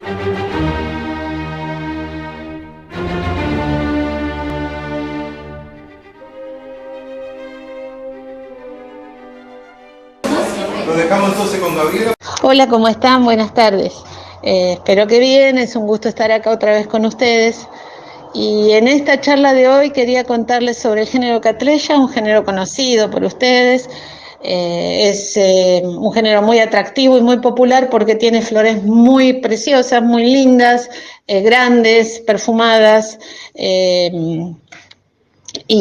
Lo dejamos entonces con Gabriela. Hola, ¿cómo están? Buenas tardes. Espero que bien, es un gusto estar acá otra vez con ustedes. Y en esta charla de hoy quería contarles sobre el género Cattleya, un género conocido por ustedes. Es un género muy atractivo y muy popular porque tiene flores muy preciosas, muy lindas, grandes, perfumadas, y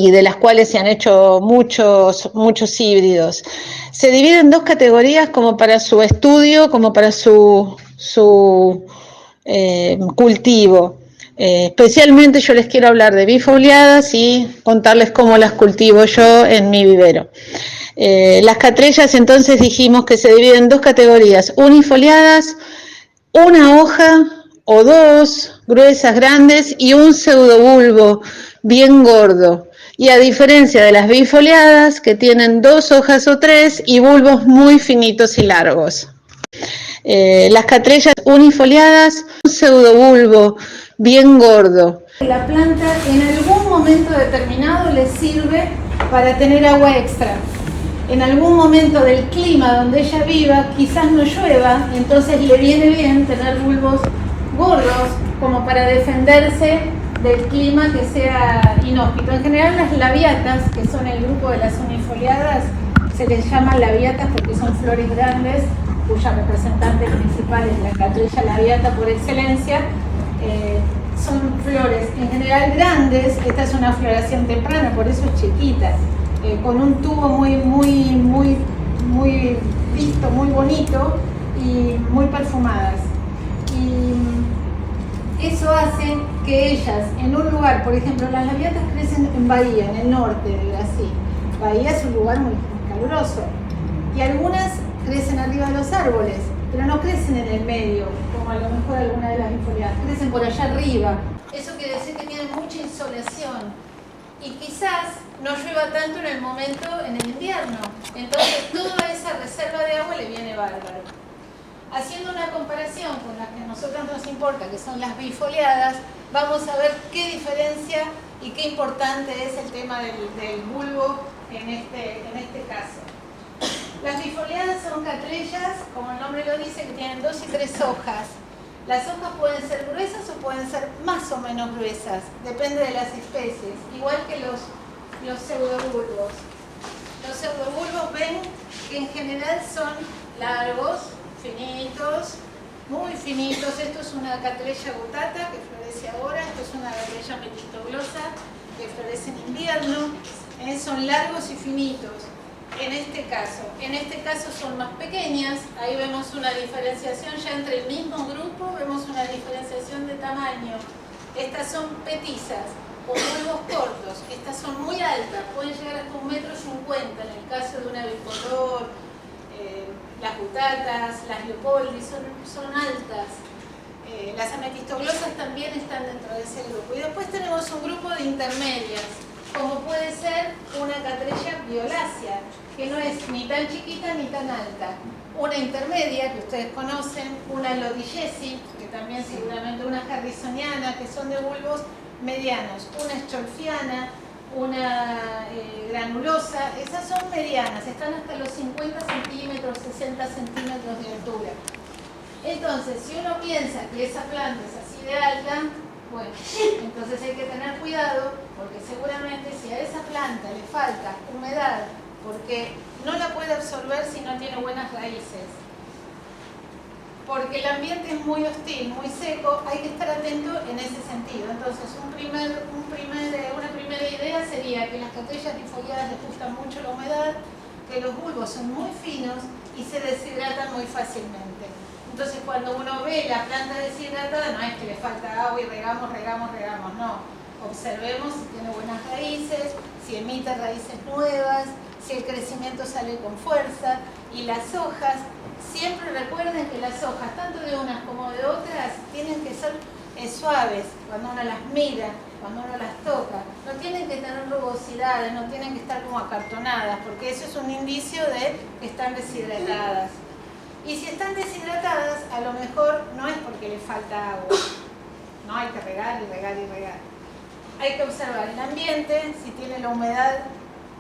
de las cuales se han hecho muchos híbridos. Se divide en dos categorías como para su estudio, como para su cultivo. Especialmente yo les quiero hablar de bifoliadas y contarles cómo las cultivo yo en mi vivero. Las catrellas entonces dijimos que se dividen en dos categorías: unifoliadas, una hoja o dos gruesas grandes y un pseudobulbo bien gordo. Y a diferencia de las bifoliadas, que tienen dos hojas o tres y bulbos muy finitos y largos. Las catrellas unifoliadas, un pseudobulbo bien gordo. La planta en algún momento determinado le sirve para tener agua extra. En algún momento del clima donde ella viva, quizás no llueva, entonces le viene bien tener bulbos gordos como para defenderse del clima que sea inhóspito. En general las labiatas, que son el grupo de las unifoliadas, se les llama labiatas porque son flores grandes, cuya representante principal es la Cattleya labiata por excelencia. Son flores en general grandes. Esta es una floración temprana, por eso es chiquita, con un tubo muy visto, muy bonito y muy perfumadas. Y eso hace que ellas, en un lugar, por ejemplo, las labiatas crecen en Bahía, en el norte de Brasil. Bahía es un lugar muy caluroso y algunas crecen arriba de los árboles, pero no crecen en el medio, como a lo mejor alguna de las bifoliadas, crecen por allá arriba. Eso quiere decir que tienen mucha insolación y quizás no llueva tanto en el momento, en el invierno. Entonces toda esa reserva de agua le viene bárbaro. Haciendo una comparación con las que a nosotros nos importa, que son las bifoliadas, vamos a ver qué diferencia y qué importante es el tema del bulbo en este caso. Las bifoliadas son catrellas, como el nombre lo dice, que tienen 2 y 3 hojas. Las hojas pueden ser gruesas o pueden ser más o menos gruesas, depende de las especies, igual que los pseudobulbos. Los pseudobulbos ven que en general son largos, finitos, muy finitos. Esto es una Cattleya gutata que florece ahora, esto es una Cattleya metistoglosa que florece en invierno. Son largos y finitos. En este caso son más pequeñas. Ahí vemos una diferenciación ya entre el mismo grupo, vemos una diferenciación de tamaño. Estas son petizas, con bulbos cortos. Estas son muy altas, pueden llegar hasta 1,50 m en el caso de una bicolor. Las gutatas, las leopoldi son altas. Las ametistoglosas también están dentro de ese grupo. Y después tenemos un grupo de intermedias, como puede ser una Cattleya violácea, que no es ni tan chiquita ni tan alta. Una intermedia, que ustedes conocen, una lodillesi, que también seguramente, una harrisoniana, que son de bulbos medianos, una scholfiana, una granulosa. Esas son medianas, están hasta los 50 centímetros, 60 centímetros de altura. Entonces, si uno piensa que esa planta es así de alta, bueno, entonces hay que tener cuidado, porque seguramente si a esa planta le falta humedad, porque no la puede absorber si no tiene buenas raíces, porque el ambiente es muy hostil, muy seco, hay que estar atento en ese sentido. Entonces, una primera idea sería que las Cattleyas bifoliadas les gusta mucho la humedad, que los bulbos son muy finos y se deshidratan muy fácilmente. Entonces, cuando uno ve la planta deshidratada, no es que le falta agua y regamos, no. Observemos si tiene buenas raíces, si emite raíces nuevas, si el crecimiento sale con fuerza. Y las hojas, siempre recuerden que las hojas, tanto de unas como de otras, tienen que ser suaves cuando uno las mira, cuando uno las toca. No tienen que tener rugosidades, no tienen que estar como acartonadas, porque eso es un indicio de que están deshidratadas. Y si están deshidratadas, a lo mejor no es porque les falta agua. No hay que regar y regar y regar. Hay que observar el ambiente, si tiene la humedad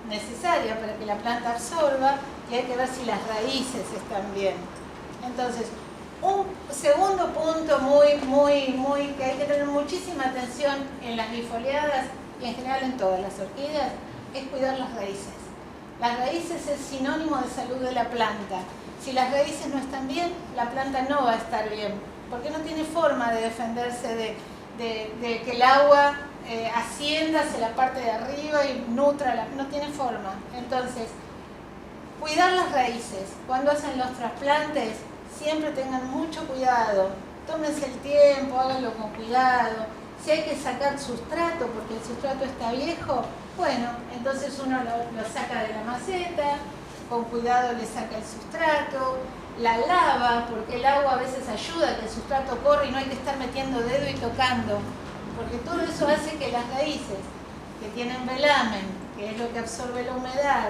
necesaria para que la planta absorba, y hay que ver si las raíces están bien. Entonces, un segundo punto que hay que tener muchísima atención en las bifoliadas y en general en todas las orquídeas es cuidar las raíces. Las raíces es sinónimo de salud de la planta. Si las raíces no están bien, la planta no va a estar bien, porque no tiene forma de defenderse de que el agua ascienda hacia la parte de arriba y nutra, no tiene forma. Entonces, cuidar las raíces. Cuando hacen los trasplantes, siempre tengan mucho cuidado. Tómense el tiempo, háganlo con cuidado. Si hay que sacar sustrato, porque el sustrato está viejo, bueno, entonces uno lo saca de la maceta, con cuidado le saca el sustrato, la lava, porque el agua a veces ayuda a que el sustrato corra y no hay que estar metiendo dedo y tocando, porque todo eso hace que las raíces, que tienen velamen, que es lo que absorbe la humedad,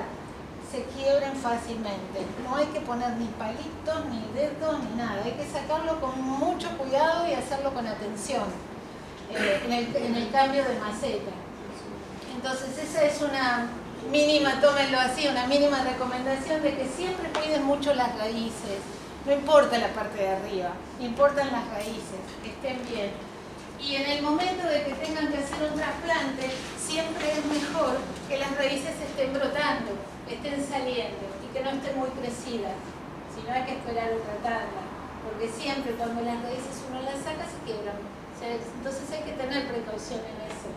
se quiebren fácilmente. No hay que poner ni palitos, ni dedos, ni nada. Hay que sacarlo con mucho cuidado y hacerlo con atención en el cambio de maceta. Entonces esa es una mínima, tómenlo así, una mínima recomendación de que siempre cuiden mucho las raíces. No importa la parte de arriba, importan las raíces, que estén bien. Y en el momento de que tengan que hacer un trasplante, siempre es mejor que las raíces estén brotando, estén saliendo y que no estén muy crecidas. Si no, hay que esperar otra tanda, porque siempre cuando las raíces uno las saca se quiebran. O sea, entonces hay que tener precaución en eso,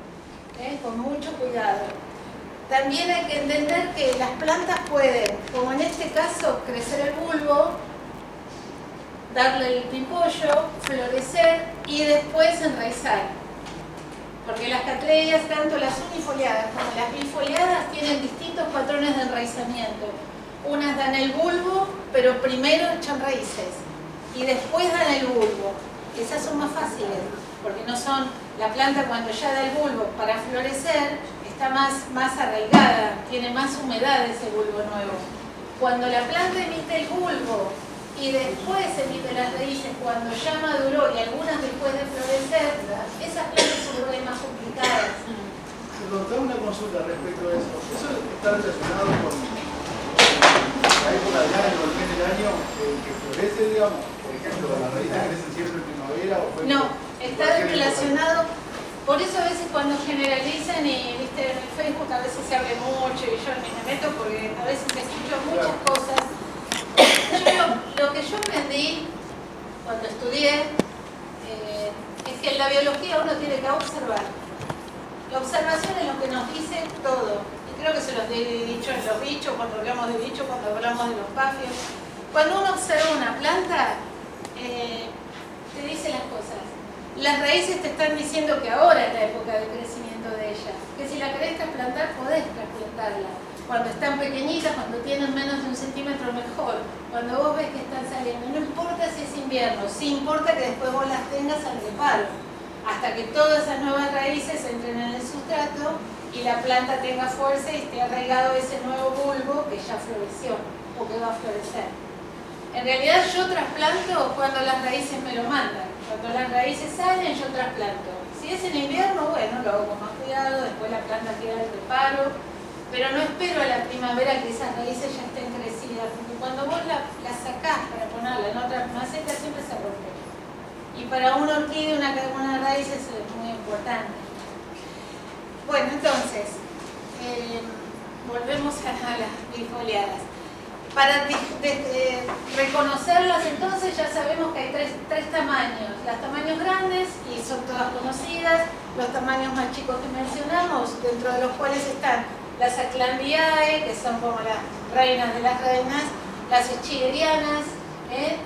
con mucho cuidado. También hay que entender que las plantas pueden, como en este caso, crecer el bulbo, darle el pimpollo, florecer y después enraizar. Porque las cattleyas, tanto las unifoliadas como las bifoliadas, tienen distintos patrones de enraizamiento. Unas dan el bulbo, pero primero echan raíces y después dan el bulbo. Esas son más fáciles, porque no son, la planta cuando ya da el bulbo para florecer, está más arraigada, tiene más humedad ese bulbo nuevo. Cuando la planta emite el bulbo y después emite las raíces cuando ya maduró y algunas después de florecer, esas plantas son por ahí más complicadas. Tengo una consulta respecto a eso. ¿Eso está relacionado con la época del año o el mes del año que florece, digamos? Por ejemplo, las raíces crecen siempre en primavera o fue. No, está relacionado. Por eso a veces cuando generalizan y viste en el Facebook a veces se habla mucho y yo ni me meto porque a veces escucho muchas cosas. Lo que yo aprendí cuando estudié es que en la biología uno tiene que observar. La observación es lo que nos dice todo. Y creo que se los he dicho en los bichos, cuando hablamos de bichos, cuando hablamos de los pafios. Cuando uno observa una planta, te dice las cosas. Las raíces te están diciendo que ahora es la época de crecimiento de ellas. Que si la querés trasplantar, podés trasplantarla. Cuando están pequeñitas, cuando tienen menos de 1 centímetro, mejor. Cuando vos ves que están saliendo, no importa si es invierno, sí importa que después vos las tengas al reparo, hasta que todas esas nuevas raíces entren en el sustrato y la planta tenga fuerza y esté arraigado ese nuevo bulbo que ya floreció o que va a florecer. En realidad yo trasplanto cuando las raíces me lo mandan. Cuando las raíces salen, yo trasplanto. Si es en invierno, bueno, lo hago con más cuidado, después la planta queda al reparo. Pero no espero a la primavera que esas raíces ya estén crecidas, porque cuando vos la sacás para ponerla en otra maceta siempre se rompe. Y para una orquídea una raíz es muy importante. Bueno, entonces, volvemos a las bifoliadas. Para reconocerlas entonces ya sabemos que hay tres tamaños. Los tamaños grandes, y son todas conocidas, los tamaños más chicos que mencionamos, dentro de los cuales están las Aclandiae, que son como las reinas de las reinas, las Eschigerianas,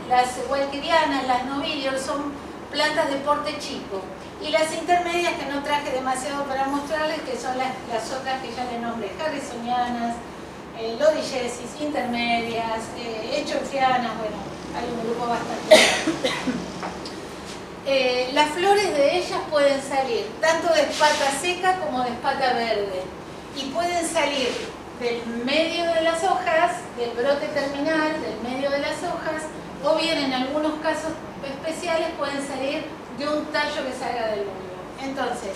las Walkerianas, las Nobilior, son plantas de porte chico. Y las intermedias, que no traje demasiado para mostrarles, que son las otras que ya les nombré, Harrisonianas, Lodigesis, intermedias, Echofianas, bueno, hay un grupo bastante grande. Las flores de ellas pueden salir tanto de espata seca como de espata verde. Y pueden salir del medio de las hojas, del brote terminal, del medio de las hojas, o bien en algunos casos especiales pueden salir de un tallo que salga del bulbo. Entonces,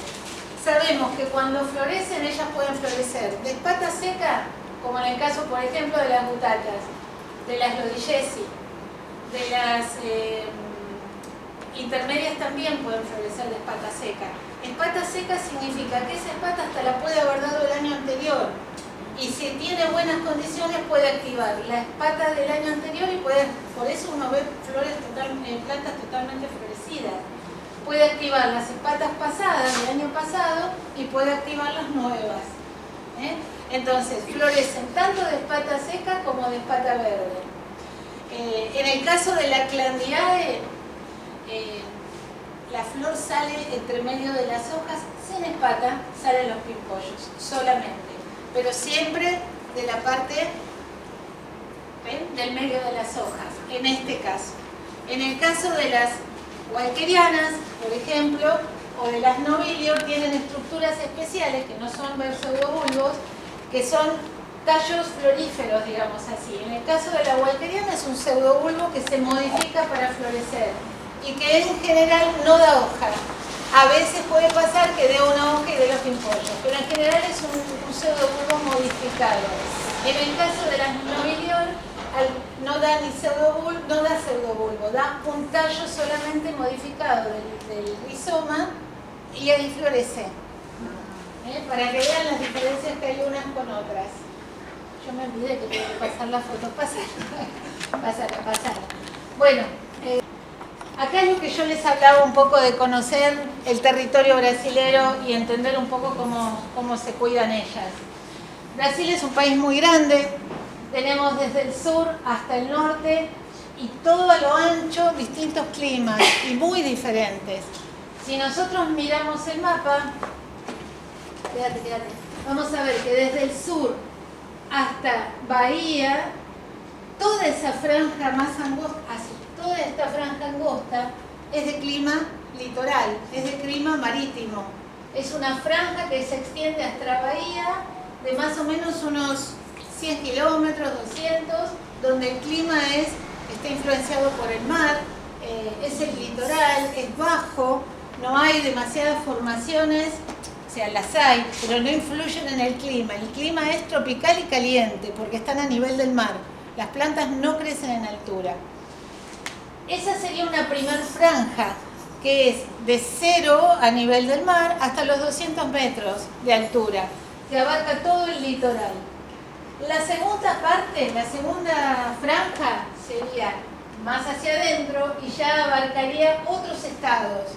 sabemos que cuando florecen, ellas pueden florecer de espata seca, como en el caso, por ejemplo, de las butacas, de las lodillesi, de las intermedias también pueden florecer de espata seca. Espata seca significa que esa espata hasta la puede haber dado el año anterior, y si tiene buenas condiciones puede activar la espata del año anterior y puede, por eso uno ve plantas totalmente florecidas. Puede activar las espatas pasadas del año pasado y puede activar las nuevas. Entonces, florecen tanto de espata seca como de espata verde. En el caso de la Clandiae, la flor sale entre medio de las hojas, sin espata, salen los pimpollos, solamente. Pero siempre de la parte, ¿ven?, del medio de las hojas, en este caso. En el caso de las walkerianas, por ejemplo, o de las nobilior, tienen estructuras especiales que no son pseudobulbos, que son tallos floríferos, digamos así. En el caso de la walkeriana es un pseudobulbo que se modifica para florecer y que en general no da hoja. A veces puede pasar que dé una hoja y dé los pimpollos, pero en general es un pseudobulbo modificado. En el caso de las nobilior, no da ni pseudobulbo, no da pseudobulbo, da un tallo solamente modificado del rizoma y ahí florece. Para que vean las diferencias que hay unas con otras. Yo me olvidé que tengo que pasar la foto. Pasala. Bueno, acá es lo que yo les hablaba un poco de conocer el territorio brasilero y entender un poco cómo se cuidan ellas. Brasil es un país muy grande, tenemos desde el sur hasta el norte y todo a lo ancho distintos climas y muy diferentes. Si nosotros miramos el mapa, quédate, vamos a ver que desde el sur hasta Bahía, toda esa franja más angosta, toda esta franja angosta es de clima litoral, es de clima marítimo. Es una franja que se extiende hasta Bahía de más o menos unos 100 kilómetros, 200, donde el clima está influenciado por el mar, es el litoral, es bajo, no hay demasiadas formaciones, o sea, las hay, pero no influyen en el clima. El clima es tropical y caliente porque están a nivel del mar. Las plantas no crecen en altura. Esa sería una primer franja, que es de 0 a nivel del mar hasta los 200 metros de altura, que abarca todo el litoral. La segunda parte, la segunda franja, sería más hacia adentro y ya abarcaría otros estados.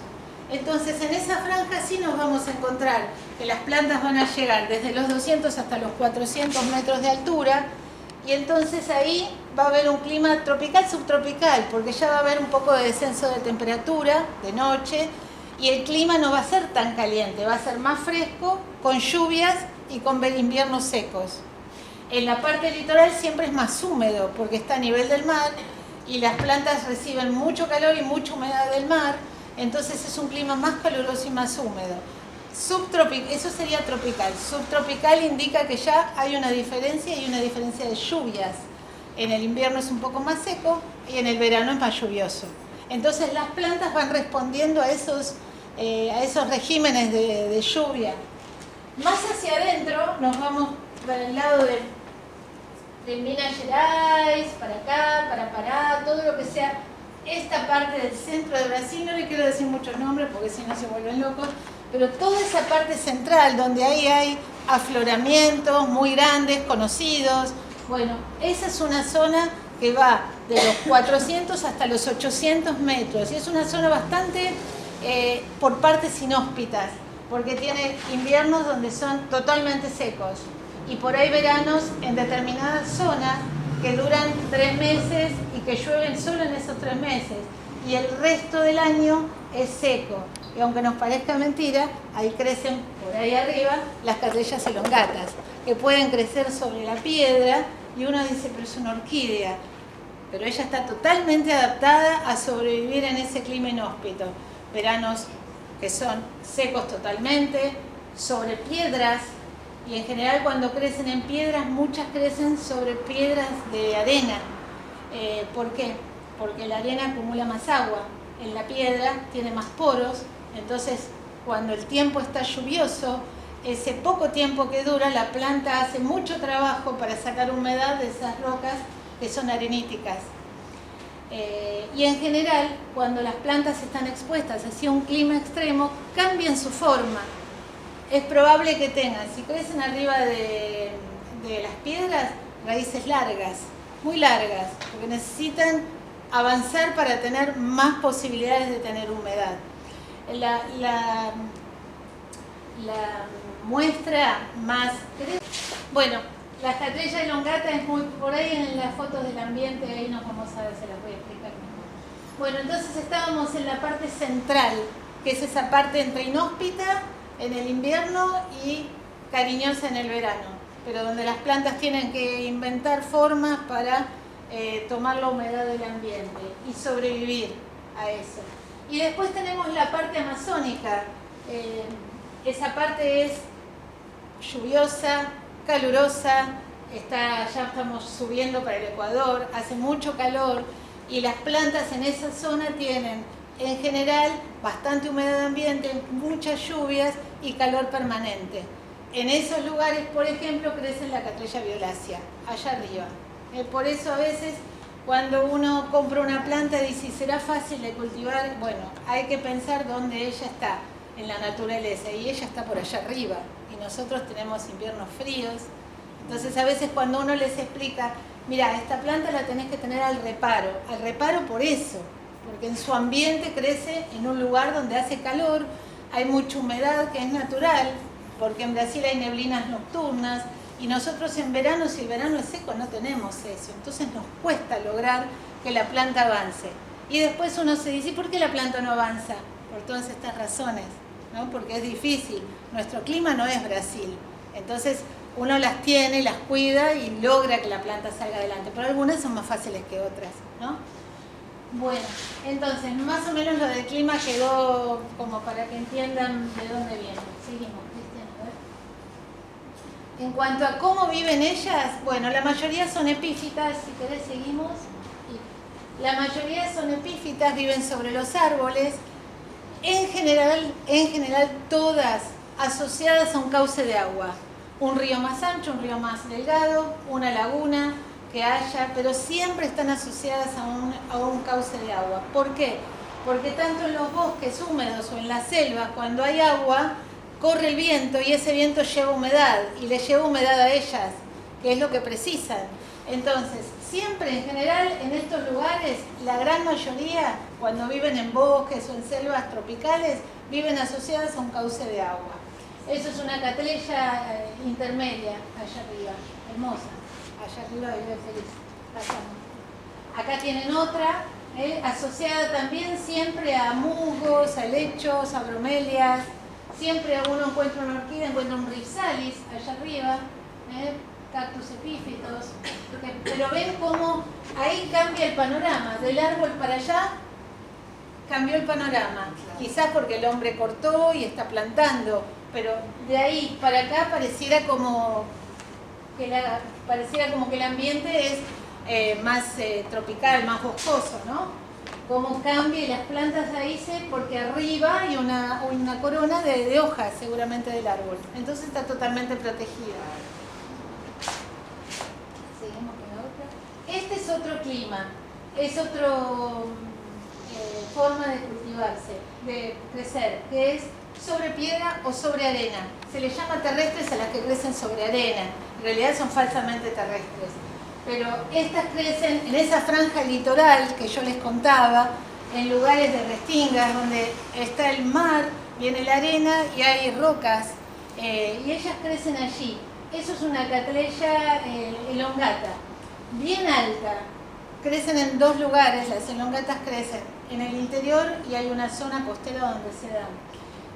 Entonces, en esa franja sí nos vamos a encontrar que las plantas van a llegar desde los 200 hasta los 400 metros de altura, y entonces ahí va a haber un clima tropical subtropical, porque ya va a haber un poco de descenso de temperatura de noche y el clima no va a ser tan caliente, va a ser más fresco, con lluvias y con inviernos secos. En la parte litoral siempre es más húmedo porque está a nivel del mar y las plantas reciben mucho calor y mucha humedad del mar, entonces es un clima más caluroso y más húmedo. Eso sería tropical. Subtropical indica que ya hay una diferencia y una diferencia de lluvias. En el invierno es un poco más seco y en el verano es más lluvioso. Entonces las plantas van respondiendo a esos regímenes de lluvia. Más hacia adentro nos vamos para el lado de Minas Gerais, para acá, para Pará, todo lo que sea esta parte del centro de Brasil. No le quiero decir muchos nombres porque si no se vuelven locos, pero toda esa parte central donde ahí hay afloramientos muy grandes, conocidos. Bueno, esa es una zona que va de los 400 hasta los 800 metros y es una zona bastante por partes inhóspitas, porque tiene inviernos donde son totalmente secos y por ahí veranos en determinadas zonas que duran 3 meses y que llueven solo en esos 3 meses y el resto del año es seco. Y aunque nos parezca mentira, ahí crecen por ahí arriba las cardellas elongatas, que pueden crecer sobre la piedra y uno dice, pero es una orquídea. Pero ella está totalmente adaptada a sobrevivir en ese clima inhóspito. Veranos que son secos totalmente, sobre piedras, y en general cuando crecen en piedras, muchas crecen sobre piedras de arena. ¿Por qué? porque la arena acumula más agua, en la piedra tiene más poros, entonces cuando el tiempo está lluvioso, ese poco tiempo que dura, la planta hace mucho trabajo para sacar humedad de esas rocas que son areníticas. Y en general, cuando las plantas están expuestas hacia un clima extremo, cambian su forma. Es probable que tengan, si crecen arriba de las piedras, raíces largas, muy largas, porque necesitan avanzar para tener más posibilidades de tener humedad. La muestra más... Bueno, la Cattleya elongata es muy... Por ahí en las fotos del ambiente, ahí nos vamos a ver, se las voy a explicar mejor. Bueno, entonces estábamos en la parte central, que es esa parte entre inhóspita en el invierno y cariñosa en el verano, pero donde las plantas tienen que inventar formas para tomar la humedad del ambiente y sobrevivir a eso. Y después tenemos la parte amazónica. Esa parte es lluviosa, calurosa, ya estamos subiendo para el Ecuador, hace mucho calor y las plantas en esa zona tienen en general bastante humedad ambiente, muchas lluvias y calor permanente. En esos lugares, por ejemplo, crece la Cattleya violácea, allá arriba. Por eso a veces cuando uno compra una planta dice, ¿será fácil de cultivar? Bueno, hay que pensar dónde ella está en la naturaleza y ella está por allá arriba y nosotros tenemos inviernos fríos. Entonces a veces cuando uno les explica, mira, esta planta la tenés que tener al reparo por eso, porque en su ambiente crece en un lugar donde hace calor, hay mucha humedad que es natural, porque en Brasil hay neblinas nocturnas y nosotros en verano, si el verano es seco, no tenemos eso. Entonces nos cuesta lograr que la planta avance. Y después uno se dice, ¿por qué la planta no avanza? Por todas estas razones, ¿no? Porque es difícil. Nuestro clima no es Brasil. Entonces uno las tiene, las cuida y logra que la planta salga adelante. Pero algunas son más fáciles que otras, ¿no? Bueno, entonces más o menos lo del clima quedó como para que entiendan de dónde viene. Seguimos, Cristian, a ver. En cuanto a cómo viven ellas, bueno, la mayoría son epífitas, si querés seguimos. La mayoría son epífitas, viven sobre los árboles, en general todas asociadas a un cauce de agua. Un río más ancho, un río más delgado, una laguna que haya, pero siempre están asociadas a un cauce de agua. ¿Por qué? Porque tanto en los bosques húmedos o en la selva, cuando hay agua, corre el viento y ese viento lleva humedad y le lleva humedad a ellas, que es lo que precisan. Entonces, siempre en general en estos lugares, la gran mayoría, cuando viven en bosques o en selvas tropicales, viven asociadas a un cauce de agua. Eso es una Cattleya intermedia, allá arriba, hermosa. Allá arriba vive feliz. Acá tienen otra, asociada también siempre a musgos, a helechos, a bromelias. Siempre uno encuentra una orquídea, encuentra un ripsalis allá arriba, cactus epífitos. Pero ven cómo ahí cambia el panorama. Del árbol para allá cambió el panorama. Quizás porque el hombre cortó y está plantando, pero de ahí para acá pareciera como que el ambiente es más tropical, más boscoso, ¿no? Cómo cambia las plantas raíces porque arriba hay una corona de hojas seguramente del árbol. Entonces está totalmente protegida. Seguimos con la otra. Este es otro clima, es otra forma de cultivarse, de crecer, que es sobre piedra o sobre arena. Se les llama terrestres a las que crecen sobre arena. En realidad son falsamente terrestres. Pero estas crecen en esa franja litoral que yo les contaba, en lugares de restingas donde está el mar, viene la arena y hay rocas, y ellas crecen allí. Eso es una Cattleya elongata, bien alta. Crecen en dos lugares, las elongatas crecen en el interior y hay una zona costera donde se dan.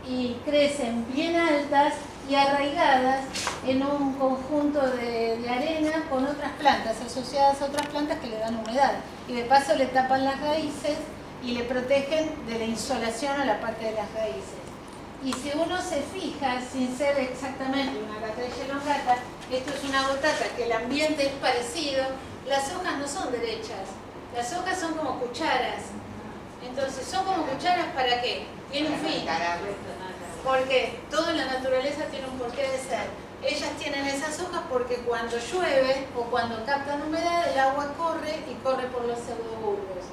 Y crecen bien altas y arraigadas en un conjunto de arena con otras plantas, asociadas a otras plantas que le dan humedad. Y de paso le tapan las raíces y le protegen de la insolación a la parte de las raíces. Y si uno se fija, sin ser exactamente una Cattleya elongata, esto es una botata que el ambiente es parecido, las hojas no son derechas, Las hojas son como cucharas. Entonces, ¿son como cucharas para qué? Tiene un fin. Porque todo en la naturaleza tiene un porqué de ser. Ellas tienen esas hojas porque cuando llueve o cuando captan humedad, el agua corre y corre por los pseudobulbos.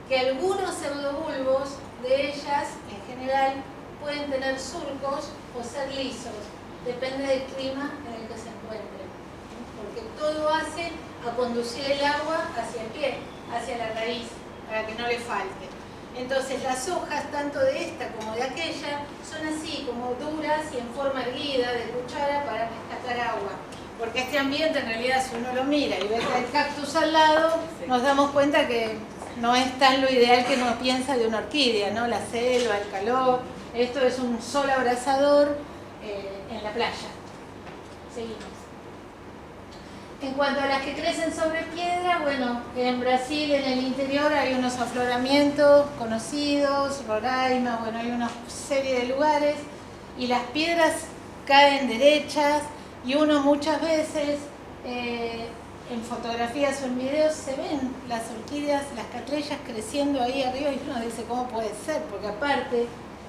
Que algunos pseudobulbos de ellas, en general, pueden tener surcos o ser lisos. Depende del clima en el que se encuentren. Porque todo hace a conducir el agua hacia el pie, hacia la raíz, para que no le falte. Entonces las hojas, tanto de esta como de aquella, son así, como duras y en forma erguida, de cuchara, para rescatar agua. Porque este ambiente, en realidad, si uno lo mira y ve que hay cactus al lado, nos damos cuenta que no es tan lo ideal que uno piensa de una orquídea, ¿no? La selva, el calor. Esto es un sol abrasador en la playa. Seguimos. En cuanto a las que crecen sobre piedra, bueno, en Brasil, en el interior, hay unos afloramientos conocidos, Roraima, bueno, hay una serie de lugares, y las piedras caen derechas, y uno muchas veces, en fotografías o en videos, se ven las orquídeas, las catrellas creciendo ahí arriba, y uno dice, ¿cómo puede ser? Porque aparte,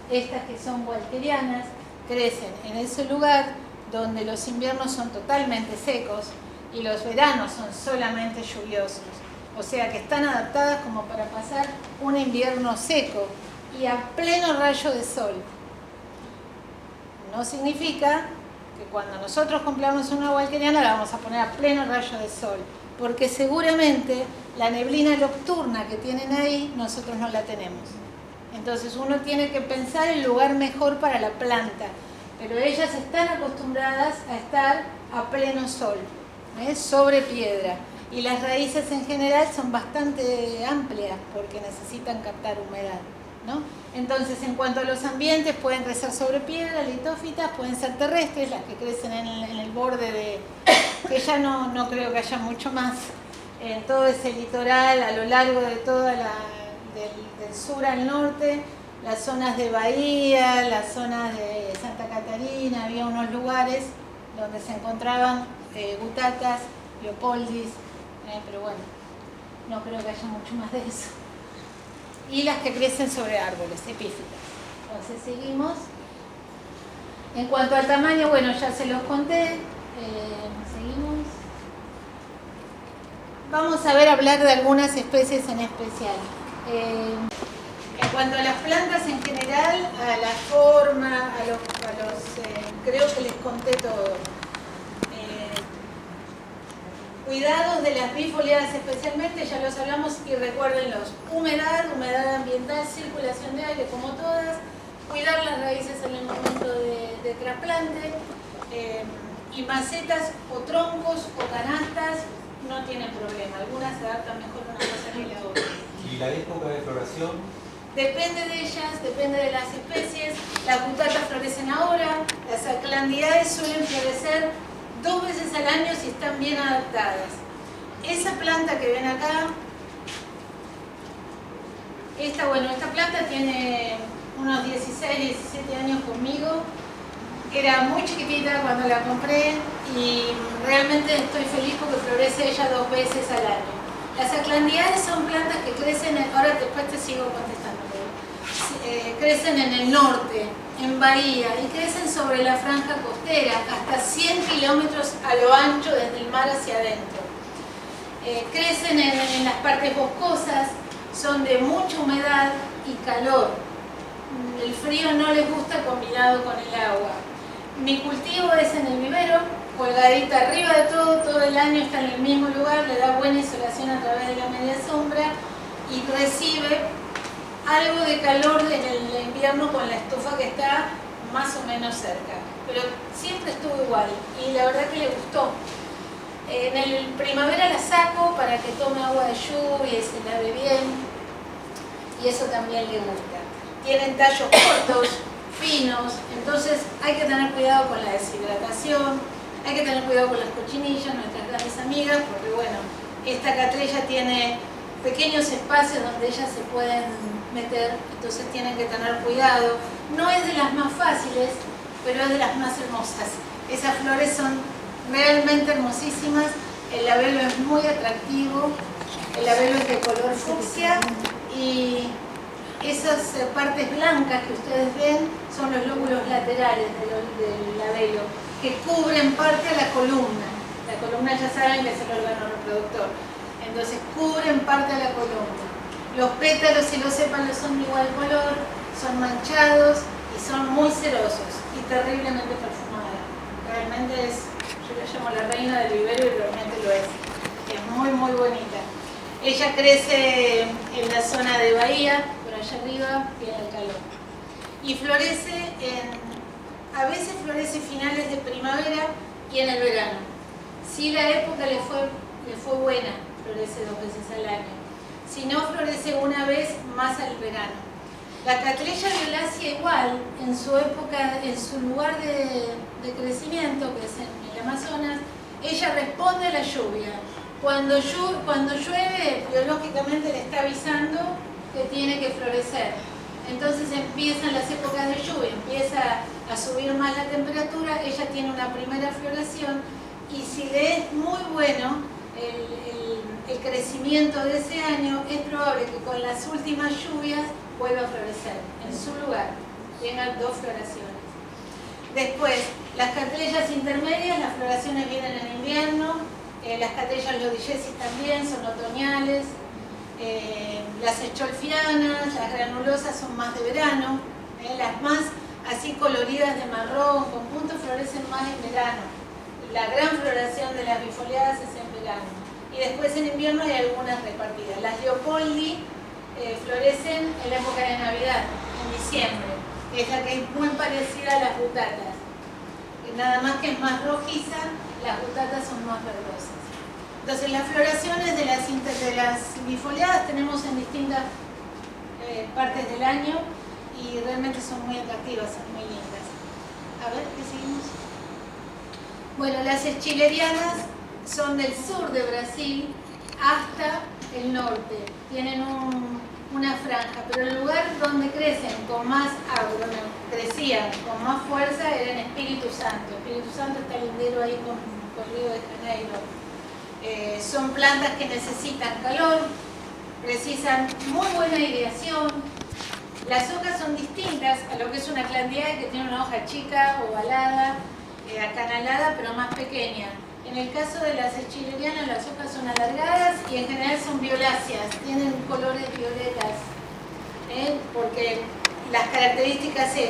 estas que son walkerianas, crecen en ese lugar donde los inviernos son totalmente secos, y los veranos son solamente lluviosos, o sea que están adaptadas como para pasar un invierno seco y a pleno rayo de sol. No significa que cuando nosotros compramos una walkeriana la vamos a poner a pleno rayo de sol, porque seguramente la neblina nocturna que tienen ahí nosotros no la tenemos. Entonces uno tiene que pensar el lugar mejor para la planta, pero ellas están acostumbradas a estar a pleno sol, sobre piedra, y las raíces en general son bastante amplias porque necesitan captar humedad, ¿no? Entonces, en cuanto a los ambientes, pueden crecer sobre piedra, litófitas, pueden ser terrestres, las que crecen en el borde de, que ya no creo que haya mucho más, en todo ese litoral, a lo largo de toda del sur al norte, las zonas de Bahía, las zonas de Santa Catarina, había unos lugares donde se encontraban butacas, leopoldis, pero bueno, no creo que haya mucho más de eso. Y las que crecen sobre árboles, epífitas. Entonces seguimos. En cuanto al tamaño, bueno, ya se los conté. Seguimos. Vamos a hablar de algunas especies en especial. En cuanto a las plantas en general, a la forma, creo que les conté todo. Cuidados de las bifoliadas especialmente, ya los hablamos y recuérdenlos. Humedad ambiental, circulación de aire como todas, cuidar las raíces en el momento de trasplante, y macetas o troncos o canastas no tienen problema, algunas se adaptan mejor una cosa que la otra. ¿Y la época de floración? Depende de ellas, depende de las especies. Las butacas florecen ahora, las aclandidaes suelen florecer 2 veces al año si están bien adaptadas. Esa planta que ven acá, esta planta tiene unos 16, 17 años conmigo. Era muy chiquitita cuando la compré y realmente estoy feliz porque florece ella 2 veces al año. Las aclandidaes son plantas que crecen, ahora después te sigo contestando, crecen en el norte, en Bahía, y crecen sobre la franja costera, hasta 100 kilómetros a lo ancho desde el mar hacia adentro. Crecen en las partes boscosas, son de mucha humedad y calor. El frío no les gusta combinado con el agua. Mi cultivo es en el vivero, colgadita arriba de todo el año está en el mismo lugar, le da buena insolación a través de la media sombra y recibe algo de calor en el invierno con la estufa que está más o menos cerca, pero siempre estuvo igual y la verdad que le gustó. En el primavera la saco para que tome agua de lluvia y se lave bien, y eso también le gusta. Tienen tallos cortos, finos, entonces hay que tener cuidado con la deshidratación, hay que tener cuidado con las cochinillas, nuestras grandes amigas, porque bueno, esta catrella tiene pequeños espacios donde ellas se pueden meter, entonces tienen que tener cuidado. No es de las más fáciles, pero es de las más hermosas. Esas flores son realmente hermosísimas, el labelo es muy atractivo El labelo es de color fucsia y esas partes blancas que ustedes ven son los lóbulos laterales del labelo, que cubren parte a la columna. La columna ya saben que es el órgano reproductor. Entonces cubren parte de la columna. Los pétalos y los sépalos son de igual color, son manchados y son muy cerosos y terriblemente perfumados. Realmente es, yo la llamo la reina del vivero y realmente lo es. Es muy muy bonita. Ella crece en la zona de Bahía, por allá arriba tiene el calor. Y florece a veces florece finales de primavera y en el verano. Si la época le fue buena, florece 2 veces al año. Si no, florece una vez más al verano. La Cattleya violácea igual, en su época, en su lugar de crecimiento, que es en el Amazonas, ella responde a la lluvia. Cuando llueve, biológicamente le está avisando que tiene que florecer. Entonces empiezan las épocas de lluvia, empieza a subir más la temperatura, ella tiene una primera floración y si le es muy bueno el crecimiento de ese año, es probable que con las últimas lluvias vuelva a florecer en su lugar, tenga 2 floraciones. Después, las Cattleyas intermedias, las floraciones vienen en invierno, las Cattleya lodigiensis también son otoñales, las escholfianas, las granulosas son más de verano, las más así coloridas de marrón con puntos florecen más en verano. La gran floración de las bifoliadas es en verano. Y después en invierno hay algunas repartidas. Las Leopoldi florecen en la época de Navidad, en diciembre, que es la que es muy parecida a las butatas. Nada más que es más rojiza, las butatas son más verdosas. Entonces las floraciones de las bifoliadas tenemos en distintas partes del año y realmente son muy atractivas, son muy lindas. A ver, ¿qué seguimos? Bueno, las eschilerianas son del sur de Brasil hasta el norte. Tienen una franja, pero el lugar donde crecen con más agro, donde crecían con más fuerza era en Espíritu Santo. Espíritu Santo está lindero ahí con Río de Janeiro. Son plantas que necesitan calor, precisan muy buena aireación. Las hojas son distintas a lo que es una clandiae, que tiene una hoja chica, ovalada, acanalada, pero más pequeña. En el caso de las eschilerianas, las hojas son alargadas y en general son violáceas, tienen colores violetas, porque las características es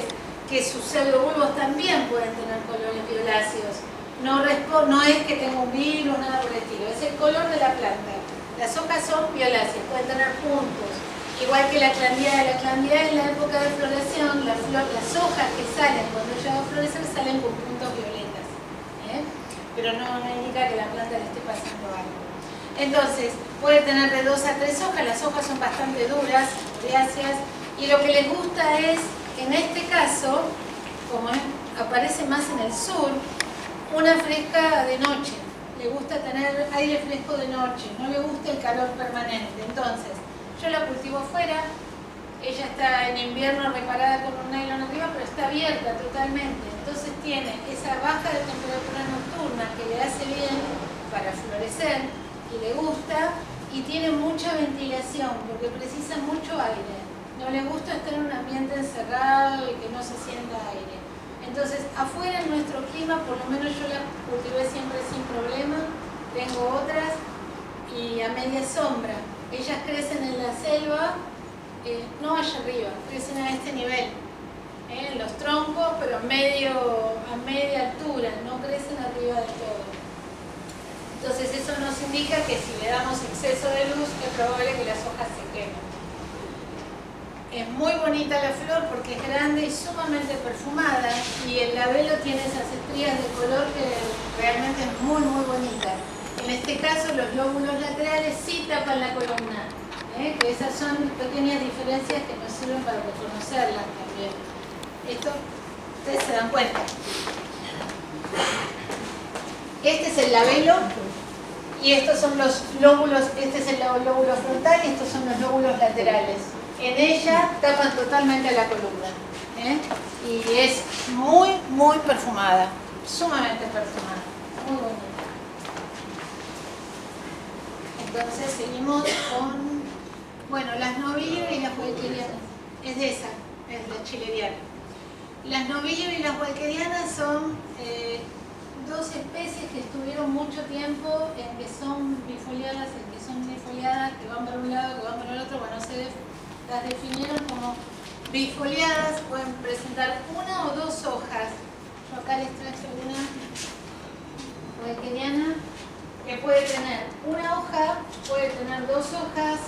que sus pseudobulbos también pueden tener colores violáceos. No es que tenga un virus, nada por el estilo, es el color de la planta. Las hojas son violáceas, pueden tener puntos. Igual que la clandiae en la época de floración, las hojas que salen cuando llega a florecer salen con puntos violetas. Pero no indica que la planta le esté pasando algo. Entonces, puede tener de 2 a 3 hojas, las hojas son bastante duras, violáceas, y lo que les gusta es, en este caso, como aparece más en el sur, una fresca de noche. Le gusta tener aire fresco de noche, no le gusta el calor permanente. Entonces, yo la cultivo afuera, ella está en invierno reparada con un nylon arriba, pero está abierta totalmente. Entonces tiene esa baja de temperatura nocturna que le hace bien para florecer y le gusta, y tiene mucha ventilación porque precisa mucho aire. No le gusta estar en un ambiente encerrado y que no se sienta aire. Entonces, afuera en nuestro clima, por lo menos yo la cultivé siempre sin problema. Tengo otras y a media sombra. Ellas crecen en la selva, no allá arriba, crecen a este nivel, en los troncos, pero a media altura, no crecen arriba del todo. Entonces eso nos indica que si le damos exceso de luz, es probable que las hojas se quemen. Es muy bonita la flor porque es grande y sumamente perfumada, y el labelo tiene esas estrías de color que realmente es muy muy bonita. En este caso los lóbulos laterales sí tapan la columna, que esas son pequeñas diferencias que nos sirven para reconocerlas también. Esto ustedes se dan cuenta. Este es el labelo y estos son los lóbulos, este es el lóbulo frontal y estos son los lóbulos laterales. En ella tapan totalmente la columna, y es muy muy perfumada, sumamente perfumada, muy bonita. Entonces seguimos con, bueno, las novillas y las walkerianas. Es de esa, es la chileriana. Las novillas y las walkerianas son dos especies que estuvieron mucho tiempo en que son bifoliadas, en que son unifoliadas, que van para un lado, que van para el otro. Bueno, las definieron como bifoliadas, pueden presentar una o dos hojas. Yo acá les traje una walkeriana que puede tener una hoja, puede tener dos hojas,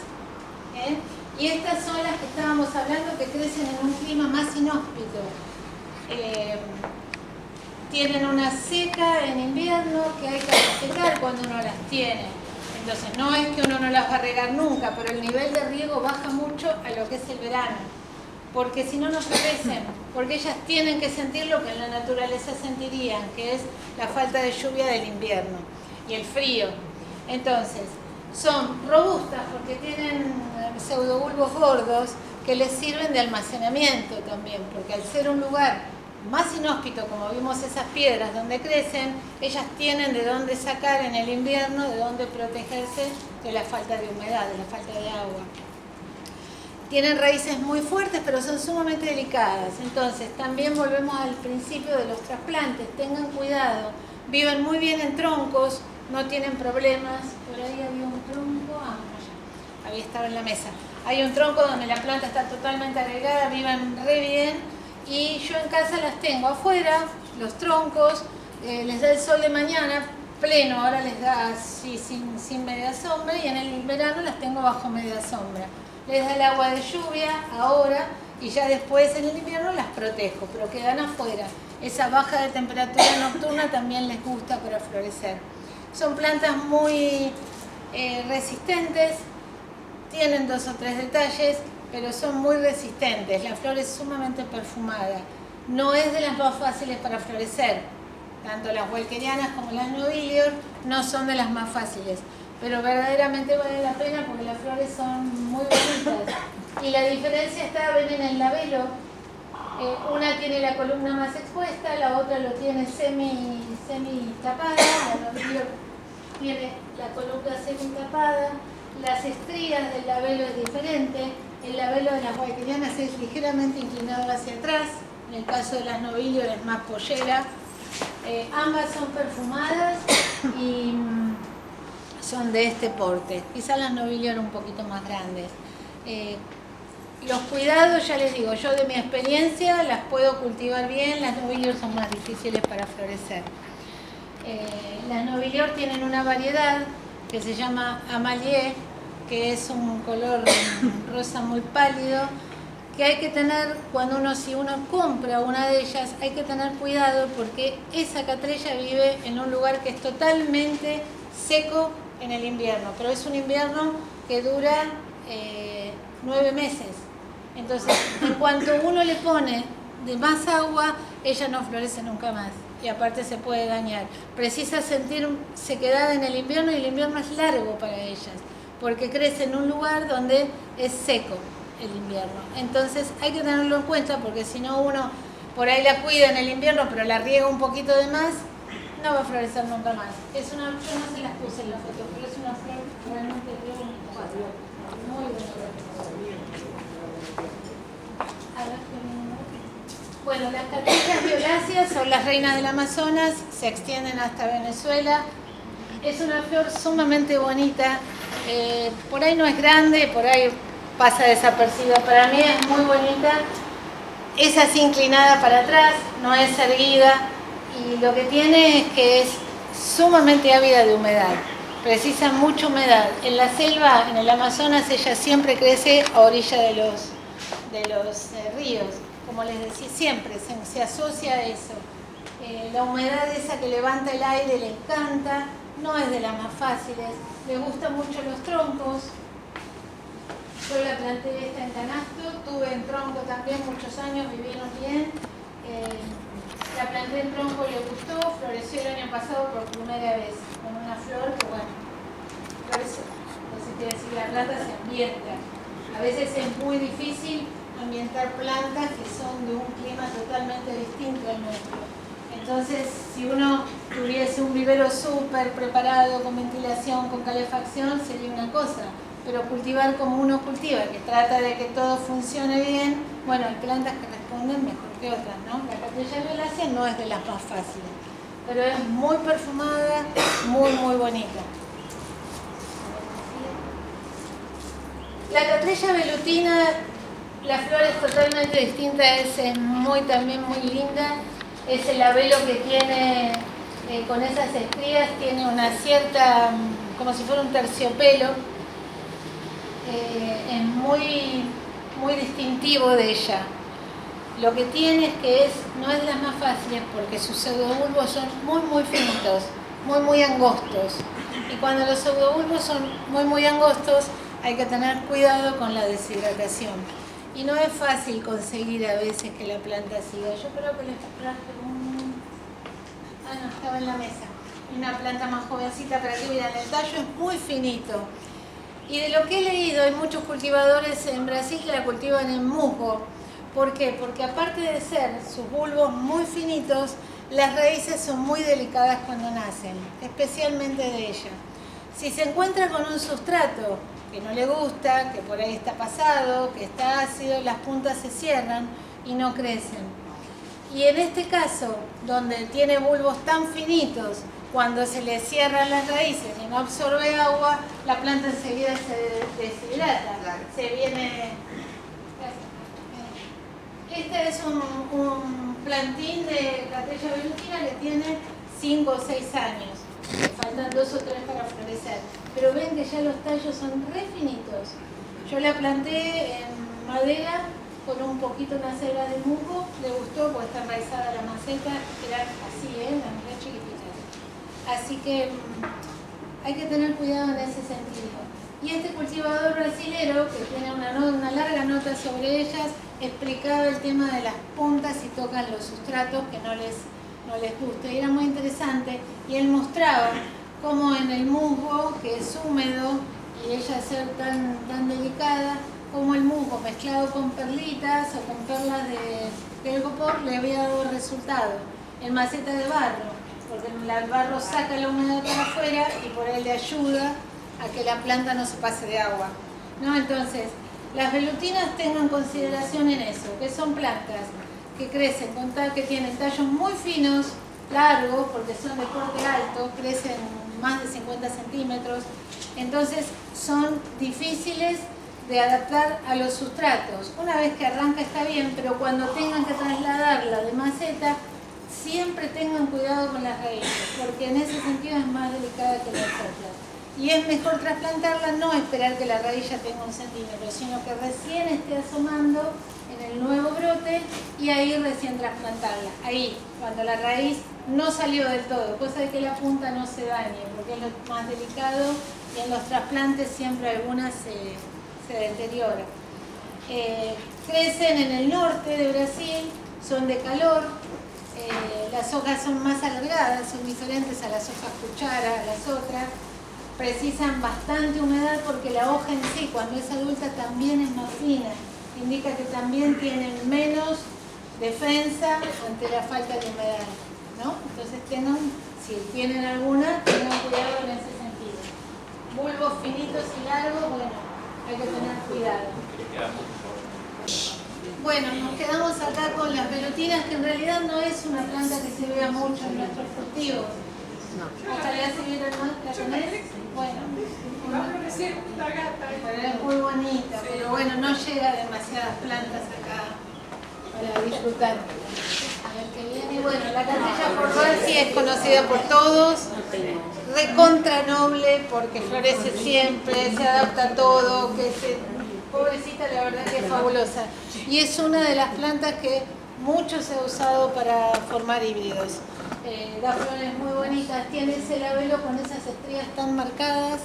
y estas son las que estábamos hablando que crecen en un clima más inhóspito. Tienen una seca en invierno que hay que secar cuando uno las tiene. Entonces no es que uno no las va a regar nunca, pero el nivel de riego baja mucho a lo que es el verano. Porque si no, no florecen, porque ellas tienen que sentir lo que en la naturaleza sentirían, que es la falta de lluvia del invierno y el frío. Entonces, son robustas porque tienen pseudobulbos gordos que les sirven de almacenamiento también, porque al ser un lugar más inhóspito, como vimos esas piedras donde crecen, ellas tienen de dónde sacar en el invierno, de dónde protegerse de la falta de humedad, de la falta de agua. Tienen raíces muy fuertes, pero son sumamente delicadas. Entonces, también volvemos al principio de los trasplantes. Tengan cuidado. Viven muy bien en troncos, no tienen problemas. Por ahí había un tronco, no, había estado en la mesa. Hay un tronco donde la planta está totalmente agregada, viven re bien. Y yo en casa las tengo afuera, los troncos, les da el sol de mañana, pleno, ahora les da así sin media sombra, y en el verano las tengo bajo media sombra. Les da el agua de lluvia ahora y ya después en el invierno las protejo, pero quedan afuera. Esa baja de temperatura nocturna también les gusta para florecer. Son plantas muy resistentes, tienen 2 o 3 detalles, pero son muy resistentes. La flor es sumamente perfumada. No es de las más fáciles para florecer. Tanto las walkerianas como las novillior no son de las más fáciles, pero verdaderamente vale la pena porque las flores son muy bonitas. Y la diferencia está, ven, en el labelo. Una tiene la columna más expuesta, la otra lo tiene semi tapada, la novillior tiene la columna semi tapada. Las estrías del labelo es diferente. El labelo de las walkerianas es ligeramente inclinado hacia atrás. En el caso de las novillior es más pollera. Ambas son perfumadas y son de este porte. Quizás las novillior un poquito más grandes. Los cuidados, ya les digo, yo de mi experiencia las puedo cultivar bien. Las novillior son más difíciles para florecer. Las novillior tienen una variedad que se llama Amalie, que es un color rosa muy pálido, que hay que tener, si uno compra una de ellas, hay que tener cuidado porque esa catrella vive en un lugar que es totalmente seco en el invierno, pero es un invierno que dura 9 meses. Entonces, en cuanto uno le pone de más agua, ella no florece nunca más. Y aparte se puede dañar. Precisa sentir sequedad en el invierno y el invierno es largo para ellas, porque crece en un lugar donde es seco el invierno. Entonces hay que tenerlo en cuenta porque si no uno por ahí la cuida en el invierno pero la riega un poquito de más, no va a florecer nunca más. Es una, yo no se las puse en la foto, pero es una flor realmente muy bonita. Bueno, las catrellas violáceas son las reinas del Amazonas, se extienden hasta Venezuela. Es una flor sumamente bonita, por ahí no es grande, por ahí pasa desapercibida. Para mí es muy bonita, es así inclinada para atrás, no es erguida, y lo que tiene es que es sumamente ávida de humedad, precisa mucha humedad. En la selva, en el Amazonas, ella siempre crece a orilla de los ríos. Como les decía, siempre se asocia a eso. La humedad esa que levanta el aire le encanta, no es de las más fáciles, le gustan mucho los troncos. Yo la planté esta en canasto, tuve en tronco también muchos años, vivieron bien. La planté en tronco, le gustó, floreció el año pasado por primera vez, con una flor que bueno, floreció. Entonces quiere decir, la planta se ambienta. A veces es muy difícil ambientar plantas que son de un clima totalmente distinto al nuestro. Entonces, si uno tuviese un vivero súper preparado, con ventilación, con calefacción, sería una cosa. Pero cultivar como uno cultiva, que trata de que todo funcione bien, bueno, hay plantas que responden mejor que otras, ¿no? La Cattleya violacea no es de las más fáciles, pero es muy perfumada, muy, muy bonita. La Cattleya velutina, la flor es totalmente distinta, es muy, también muy linda. Es el labelo que tiene, con esas estrías, tiene una cierta, como si fuera un terciopelo. Es muy, muy distintivo de ella. Lo que tiene es que no es de las más fáciles porque sus pseudobulbos son muy, muy finitos, muy, muy angostos. Y cuando los pseudobulbos son muy, muy angostos, hay que tener cuidado con la deshidratación. Y no es fácil conseguir a veces que la planta siga. Yo creo que les traje no, estaba en la mesa. Una planta más jovencita para que vean. El tallo es muy finito. Y de lo que he leído, hay muchos cultivadores en Brasil que la cultivan en musgo. ¿Por qué? Porque aparte de ser sus bulbos muy finitos, las raíces son muy delicadas cuando nacen, especialmente de ella. Si se encuentra con un sustrato que no le gusta, que por ahí está pasado, que está ácido, las puntas se cierran y no crecen. Y en este caso, donde tiene bulbos tan finitos, cuando se le cierran las raíces y no absorbe agua, la planta enseguida se deshidrata. Se viene... Este es un plantín de Cattleya velutina que tiene 5 o 6 años. Le faltan 2 o 3 para florecer. Pero ven que ya los tallos son re finitos. Yo la planté en madera con un poquito una cebra de musgo. Le gustó porque está enraizada la maceta. Eran así, las re chiquititas. Así que hay que tener cuidado en ese sentido. Y este cultivador brasilero, que tiene una larga nota sobre ellas, explicaba el tema de las puntas y tocan los sustratos que no les gusta. Y era muy interesante. Y él mostraba cómo en el musgo, que es húmedo, y ella ser tan delicada, como el musgo mezclado con perlitas o con perlas de elgopor le había dado resultado en maceta de barro, porque el barro saca la humedad para afuera y por ahí le ayuda a que la planta no se pase de agua, ¿no? Entonces, las velutinas tengan consideración en eso, que son plantas que crecen con tal que tienen tallos muy finos, largos, porque son de corte alto, crecen más de 50 centímetros, entonces son difíciles de adaptar a los sustratos. Una vez que arranca está bien, pero cuando tengan que trasladarla de maceta, siempre tengan cuidado con las raíces, porque en ese sentido es más delicada que las otras. Y es mejor trasplantarla, no esperar que la raíz ya tenga 1 centímetro, sino que recién esté asomando en el nuevo brote y ahí recién trasplantarla. Ahí, cuando la raíz no salió del todo, cosa de que la punta no se dañe, porque es lo más delicado y en los trasplantes siempre algunas se deteriora. Crecen en el norte de Brasil, son de calor, las hojas son más alargadas, son diferentes a las hojas cuchara, a las otras, precisan bastante humedad porque la hoja en sí, cuando es adulta, también es más fina, indica que también tienen menos defensa ante la falta de humedad, ¿no? Entonces si tienen alguna, tengan cuidado en ese sentido. Bulbos finitos y largos, bueno, hay que tener cuidado. Bueno, nos quedamos acá con las velutinas, que en realidad no es una planta que se vea mucho en nuestros cultivos. Ojalá se viera más, ¿la tenés? Bueno, pero es muy bonita, pero bueno, no llega demasiadas plantas acá para disfrutar. A ver qué viene. Y bueno, la Cattleya forbarsi es conocida por todos, recontra noble porque florece siempre, se adapta a todo, pobrecita, la verdad que es fabulosa. Y es una de las plantas que mucho se ha usado para formar híbridos. Da flores muy bonitas, tiene ese labelo con esas estrías tan marcadas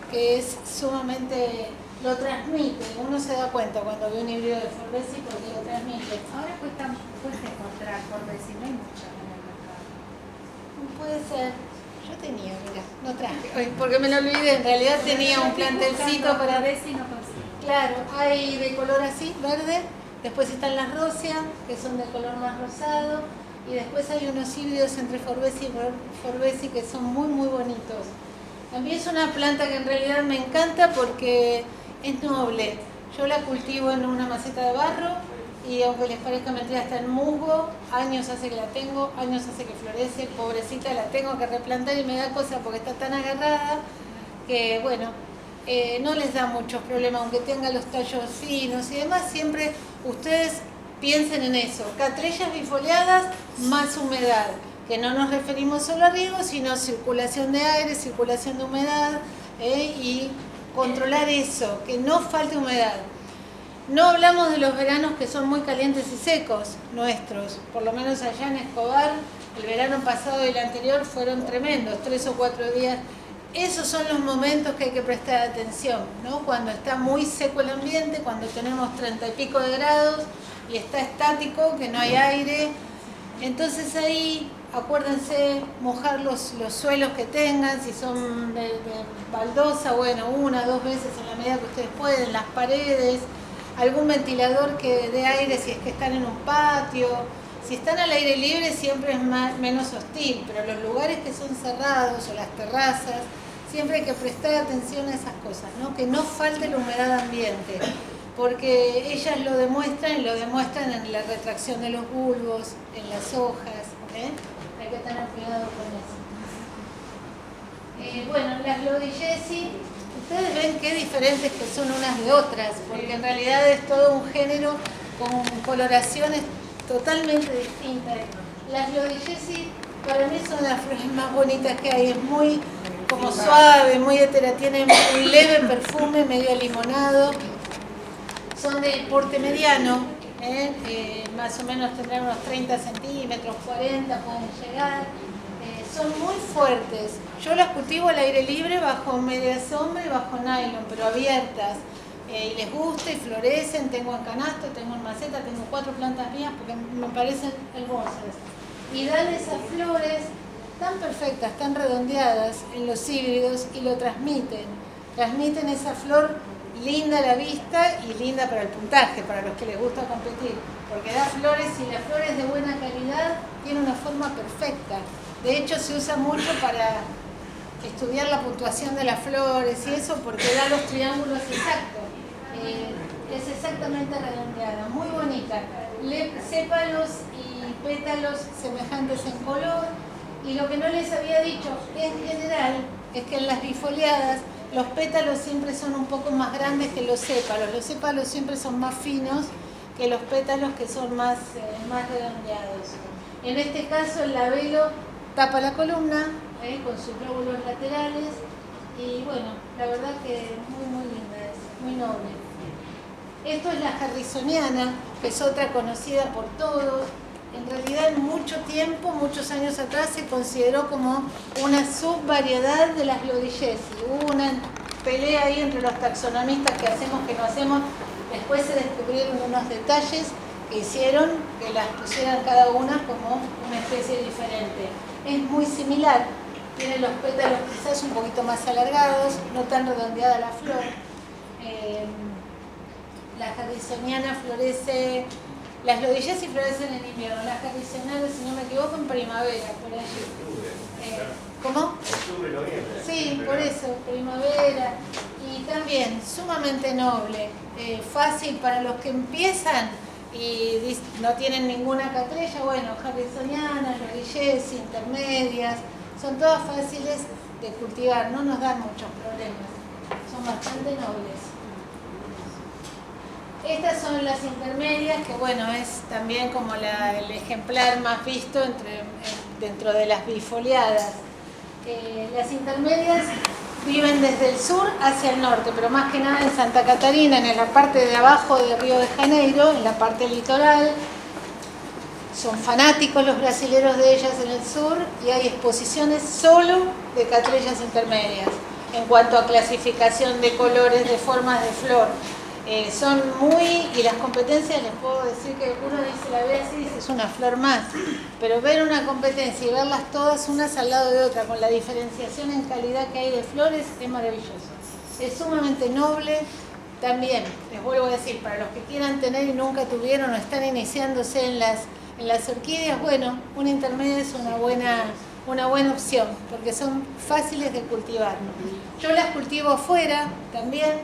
que es sumamente, lo transmite. Uno se da cuenta cuando ve un híbrido de Forbarsi porque lo transmite. Ahora cuesta encontrar Forbarsi, no hay mucho en el mercado. Puede ser. Yo tenía, mira, no traje, porque me lo olvidé, en realidad tenía un plantelcito para... Forbarsi no consigo. Claro, hay de color así, verde, después están las rosia, que son de color más rosado, Y después hay unos híbridos entre Forbesi y Forbesi que son muy muy bonitos. A mí es una planta que en realidad me encanta porque es noble. Yo la cultivo en una maceta de barro y aunque les parezca mentira está en musgo, años hace que la tengo, años hace que florece, pobrecita la tengo que replantar y me da cosa porque está tan agarrada que bueno, no les da muchos problemas aunque tenga los tallos finos y demás, siempre ustedes piensen en eso, catrellas bifoliadas más humedad, que no nos referimos solo a riego, sino circulación de aire, circulación de humedad y controlar eso, que no falte humedad. No hablamos de los veranos que son muy calientes y secos nuestros, por lo menos allá en Escobar, el verano pasado y el anterior fueron tremendos, 3 o 4 días. Esos son los momentos que hay que prestar atención, ¿no? Cuando está muy seco el ambiente, cuando tenemos 30 y pico de grados y está estático, que no hay aire. Entonces ahí, acuérdense, mojar los suelos que tengan, si son de baldosa, bueno, 1 o 2 veces en la medida que ustedes pueden, las paredes, algún ventilador que dé aire si es que están en un patio. Si están al aire libre siempre es menos hostil, pero los lugares que son cerrados o las terrazas, siempre hay que prestar atención a esas cosas, ¿no? Que no falte la humedad ambiente, porque ellas lo demuestran y lo demuestran en la retracción de los bulbos, en las hojas, hay que tener cuidado con eso. Bueno, las Lodigesi, ustedes ven qué diferentes que son unas de otras, porque en realidad es todo un género con coloraciones totalmente distintas. Las Lodigesi para mí son las flores más bonitas que hay, es muy como suave, muy hetera, tienen un leve perfume medio limonado, son de porte mediano, más o menos tendrán unos 30 centímetros, 40 pueden llegar, son muy fuertes. Yo las cultivo al aire libre bajo media sombra y bajo nylon, pero abiertas. Y les gusta y florecen, tengo en canasto, tengo en maceta, tengo 4 plantas mías porque me parecen hermosas. Y dan esas flores tan perfectas, tan redondeadas en los híbridos y lo transmiten. Transmiten esa flor linda a la vista y linda para el puntaje, para los que les gusta competir. Porque da flores y la flor es de buena calidad, tiene una forma perfecta. De hecho se usa mucho para estudiar la puntuación de las flores y eso porque da los triángulos exactos. Es exactamente redondeada, muy bonita. Sépalos y pétalos semejantes en color. Y lo que no les había dicho en general es que en las bifoliadas los pétalos siempre son un poco más grandes que los sépalos. Los sépalos siempre son más finos que los pétalos que son más redondeados. En este caso el labelo tapa la columna con sus lóbulos laterales y bueno, la verdad que muy linda, es muy noble. Esto es la harrisoniana, que es otra conocida por todos. En realidad en mucho tiempo, muchos años atrás, se consideró como una subvariedad de las Lodigesi. Hubo una pelea ahí entre los taxonomistas que hacemos, que no hacemos. Después se descubrieron unos detalles que hicieron que las pusieran cada una como una especie diferente. Es muy similar, tiene los pétalos quizás un poquito más alargados, no tan redondeada la flor. La harrisoniana florece, las Lodigesi florecen en invierno, las harrisonianas, si no me equivoco, en primavera, por allí. ¿Cómo? Octubre, noviembre. Sí, por eso, primavera. Y también sumamente noble, fácil para los que empiezan y no tienen ninguna catrella, bueno, harrisonianas, Lodigesi, intermedias, son todas fáciles de cultivar, no nos dan muchos problemas, son bastante nobles. Estas son las intermedias, que bueno, es también como el ejemplar más visto dentro de las bifoliadas. Las intermedias viven desde el sur hacia el norte, pero más que nada en Santa Catarina, en la parte de abajo de Río de Janeiro, en la parte litoral. Son fanáticos los brasileros de ellas en el sur y hay exposiciones solo de catrellas intermedias en cuanto a clasificación de colores, de formas de flor. Son y las competencias, les puedo decir que uno dice, la ve así y dice, es una flor más, pero ver una competencia y verlas todas unas al lado de otra, con la diferenciación en calidad que hay de flores, es maravilloso. Es sumamente noble. También, les vuelvo a decir, para los que quieran tener y nunca tuvieron o están iniciándose en las En las orquídeas, bueno, una intermedia es una buena opción, porque son fáciles de cultivar. Yo las cultivo afuera también,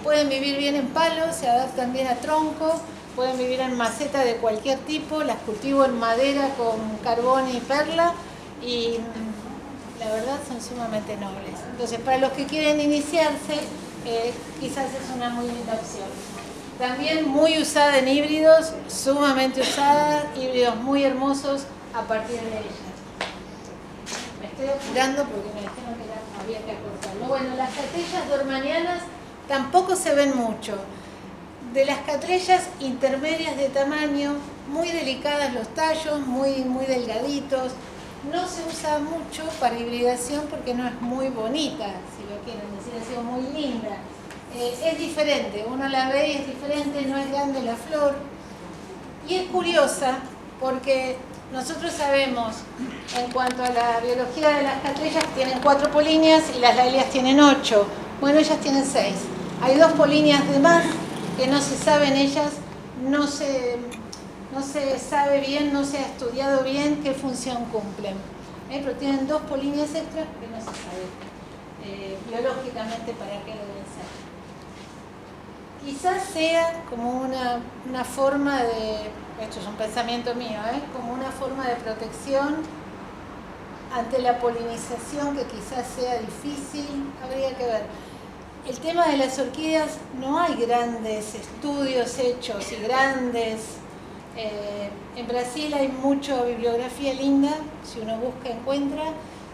pueden vivir bien en palos, se adaptan bien a tronco, pueden vivir en maceta de cualquier tipo, las cultivo en madera con carbón y perla y la verdad son sumamente nobles. Entonces, para los que quieren iniciarse, quizás es una muy linda opción. También muy usada en híbridos, sumamente usada, híbridos muy hermosos a partir de ellas. Me estoy apurando porque me dijeron que había que acortarlo. Bueno, las catrellas dormanianas tampoco se ven mucho. De las catrellas intermedias de tamaño, muy delicadas los tallos, muy delgaditos. No se usa mucho para hibridación porque no es muy bonita, si lo quieren decir, ha sido muy linda. Es diferente, uno la ve y es diferente, no es grande la flor. Y es curiosa porque nosotros sabemos, en cuanto a la biología de las catrellas, tienen 4 polinias y las dahlias tienen 8. Bueno, ellas tienen 6. Hay 2 polinias de más que no se saben ellas, no se sabe bien, no se ha estudiado bien qué función cumplen. Pero tienen 2 polinias extras que no se sabe biológicamente para qué deben ser. Quizás sea como una forma de, esto es un pensamiento mío, como una forma de protección ante la polinización que quizás sea difícil, habría que ver. El tema de las orquídeas, no hay grandes estudios hechos y grandes... en Brasil hay mucha bibliografía linda, si uno busca encuentra,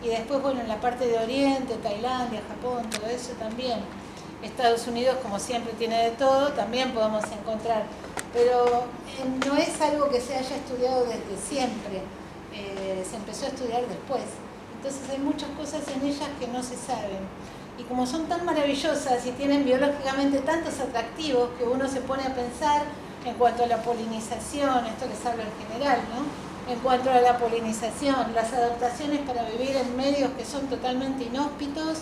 y después, bueno, en la parte de Oriente, Tailandia, Japón, todo eso también. Estados Unidos, como siempre, tiene de todo, también podemos encontrar, pero no es algo que se haya estudiado desde siempre, se empezó a estudiar después. Entonces hay muchas cosas en ellas que no se saben. Y como son tan maravillosas y tienen biológicamente tantos atractivos que uno se pone a pensar en cuanto a la polinización, esto les hablo en general, ¿no? En cuanto a la polinización, las adaptaciones para vivir en medios que son totalmente inhóspitos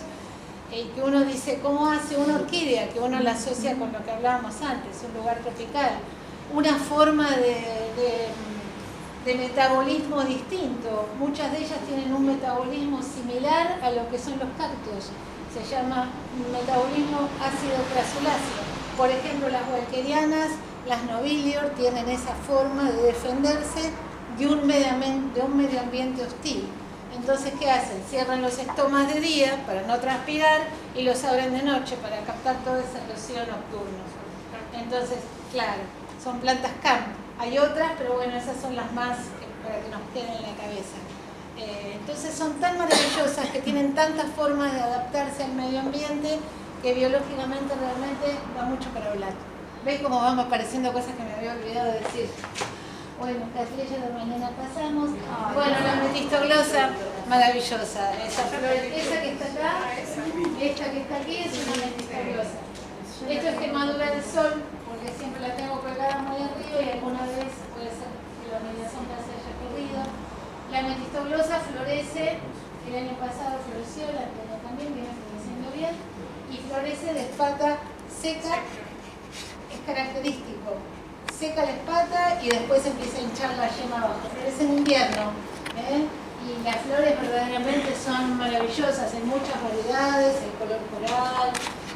y que uno dice, ¿cómo hace una orquídea? Que uno la asocia con lo que hablábamos antes, un lugar tropical, una forma de metabolismo distinto. Muchas de ellas tienen un metabolismo similar a lo que son los cactus. Se llama metabolismo ácido crasuláceo. Por ejemplo, las walkerianas, las nobilior tienen esa forma de defenderse de un medio ambiente hostil. Entonces, ¿qué hacen? Cierran los estomas de día para no transpirar y los abren de noche para captar toda esa erosión nocturna. Entonces, claro, son plantas camp. Hay otras, pero bueno, esas son las más para que nos queden en la cabeza. Entonces son tan maravillosas que tienen tantas formas de adaptarse al medio ambiente que biológicamente realmente da mucho para hablar. ¿Ves cómo van apareciendo cosas que me había olvidado de decir? Bueno, catrilla de mañana pasamos. Bueno, la metistoglosa, maravillosa. Esa flor, esa que está acá, esta que está aquí es una metistoglosa. Esto es quemadura del sol, porque siempre la tengo pegada muy arriba y alguna vez puede ser que la radiación se haya corrido. La metistoglosa florece, el año pasado floreció, la anterior también viene floreciendo bien, y florece de espata seca, es característico. Seca la espata y después empieza a hinchar la yema abajo. Florece en invierno, y las flores verdaderamente son maravillosas, hay muchas variedades, hay color coral,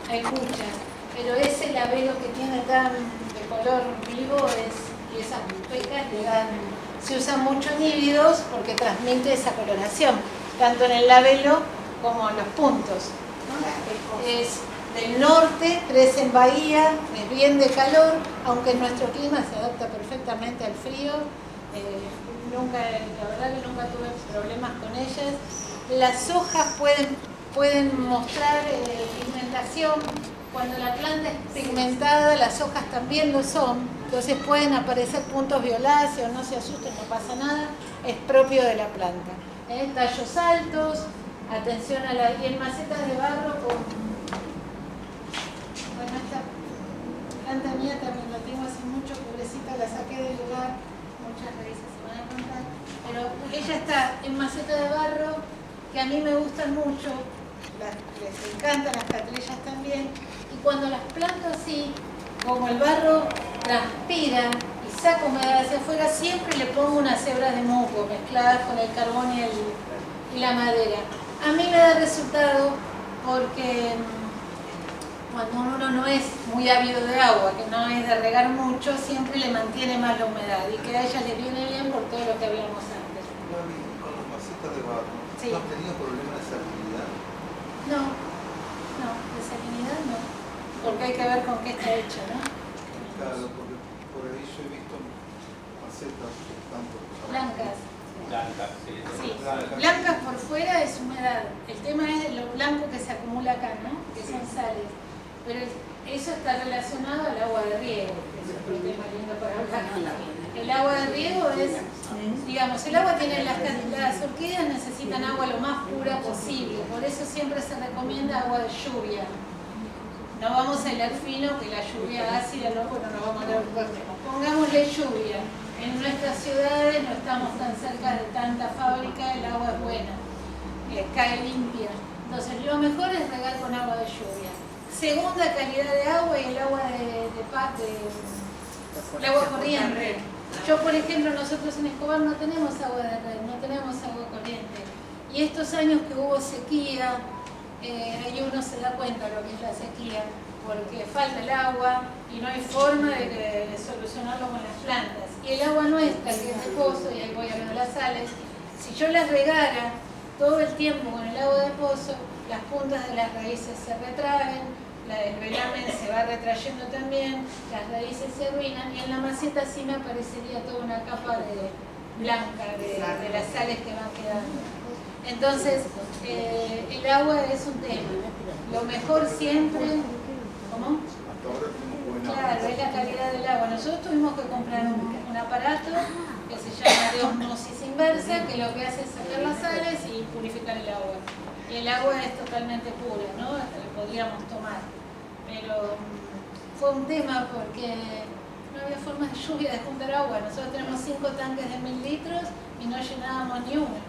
hay muchas, pero ese labelo que tiene tan de color vivo y esas pecas le dan. Se usa mucho en híbridos porque transmite esa coloración, tanto en el labelo como en los puntos. Es del norte, crece en bahía, es bien de calor, aunque nuestro clima se adapta perfectamente al frío. La verdad que nunca tuve problemas con ellas. Las hojas pueden mostrar pigmentación. Cuando la planta es pigmentada, las hojas también lo son. Entonces pueden aparecer puntos violáceos, no se asusten, no pasa nada. Es propio de la planta. Tallos altos, atención a la... Y en macetas de barro con... Bueno, esta planta mía también la tengo hace mucho, pobrecita, la saqué del lugar. Muchas raíces se van a contar. Pero ella está en maceta de barro, que a mí me gustan mucho. Les encantan las catrellas también. Y cuando las planto así, como el barro transpira y saco humedad hacia afuera, siempre le pongo unas hebras de moco mezcladas con el carbón y la madera. A mí me da resultado porque cuando uno no es muy ávido de agua, que no es de regar mucho, siempre le mantiene más la humedad y que a ella le viene bien por todo lo que habíamos antes. Mami, con las macetas de barro, Sí. ¿no has tenido problemas de salinidad? No, de salinidad no, porque hay que ver con qué está hecha, ¿no? Claro, porque por ahí yo he visto macetas tanto Blancas. Blanca, sí. Sí, Blanca. blancas por fuera es humedad. El tema es lo blanco que se acumula acá, ¿no? Que son sales. Pero eso está relacionado al agua de riego, que es otro tema lindo para hablar. El agua de riego es, digamos, el agua tiene las orquídeas necesitan agua lo más pura posible, por eso siempre se recomienda agua de lluvia. No vamos a hilar fino, que la lluvia ácida, no, bueno, no vamos a hablar fuerte. Pongámosle lluvia. En nuestras ciudades no estamos tan cerca de tanta fábrica, el agua es buena, cae limpia. Entonces lo mejor es regar con agua de lluvia. Segunda calidad de agua y el agua el agua corriente. Yo, por ejemplo, nosotros en Escobar no tenemos agua de red, no tenemos agua corriente. Y estos años que hubo sequía, ahí uno se da cuenta de lo que es la sequía, porque falta el agua y no hay forma de solucionarlo con las plantas. Y el agua nuestra, que es de pozo, y ahí voy a ver las sales, si yo las regara todo el tiempo con el agua de pozo, las puntas de las raíces se retraen, el velamen se va retrayendo también, las raíces se arruinan y en la maceta sí me aparecería toda una capa blanca de las sales que van quedando. Entonces, el agua es un tema. Lo mejor siempre... ¿Cómo? hasta ahora tenemos buena Claro, es la calidad del agua. Nosotros tuvimos que comprar un aparato que se llama de osmosis inversa, que lo que hace es sacar las sales y purificar el agua. Y el agua es totalmente pura, ¿no? Hasta la podríamos tomar. Pero fue un tema porque no había forma de lluvia de juntar agua. Nosotros tenemos 5 tanques de 1000 litros y no llenábamos ni uno.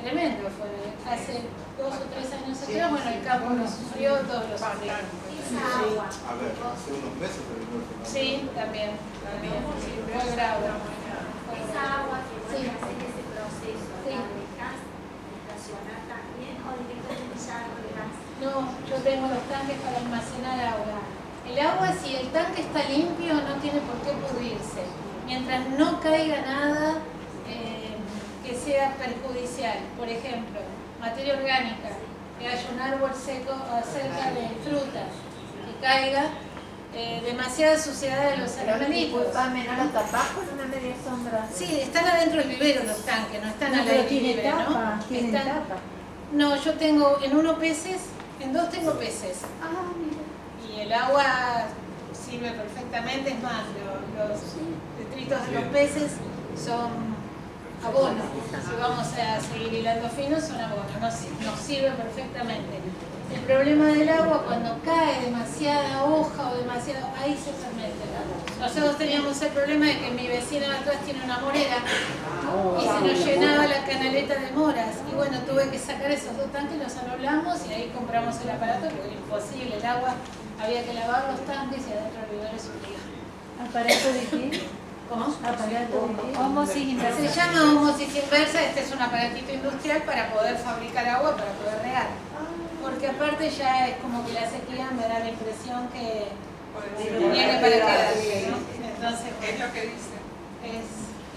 Tremendo fue. Hace 2 o 3 años atrás, bueno, el campo lo sufrió, todos lo sufrieron. A ver, hace unos meses se vino el fenómeno. Sí, también. Fue grave. Esa agua que Sí. voy a hacer ese proceso, Sí. ¿la dejas estacionar también o directamente ya lo dejas? No, yo tengo los tanques para almacenar agua. El agua, si el tanque está limpio, no tiene por qué pudrirse. Mientras no caiga nada que sea perjudicial. Por ejemplo, materia orgánica, que haya un árbol seco cerca de frutas, que caiga demasiada suciedad de los animalitos. Disculpame, ¿no lo tapás con una media sombra? Sí, están adentro del vivero los tanques, no están al pero aire tiene libre, tapa, ¿no? tiene Están- tapa. No, yo tengo en uno peces, en 2 tengo peces. Ah, mira. Y el agua sirve perfectamente, es más, los detritos de los peces son abono. Si vamos a seguir hilando fino, son abono, nos sirve perfectamente. El problema del agua, cuando cae demasiada hoja o demasiado, ahí se fermenta. Nosotros teníamos el problema de que mi vecina de atrás tiene una morera y se nos llenaba la canaleta de moras. Y bueno, tuve que sacar esos 2 tanques, los anulamos y ahí compramos el aparato porque era imposible. El agua había que lavar los tanques y adentro el vivero es un lío. ¿Aparato de qué? ¿Cómo? ¿Aparato de qué? Osmosis Se inversa. llama osmosis inversa, este es un aparatito industrial para poder fabricar agua, para poder regar. Porque aparte ya es como que la sequía me da la impresión que viene para quedarse, ¿no? Entonces, Es lo que dice.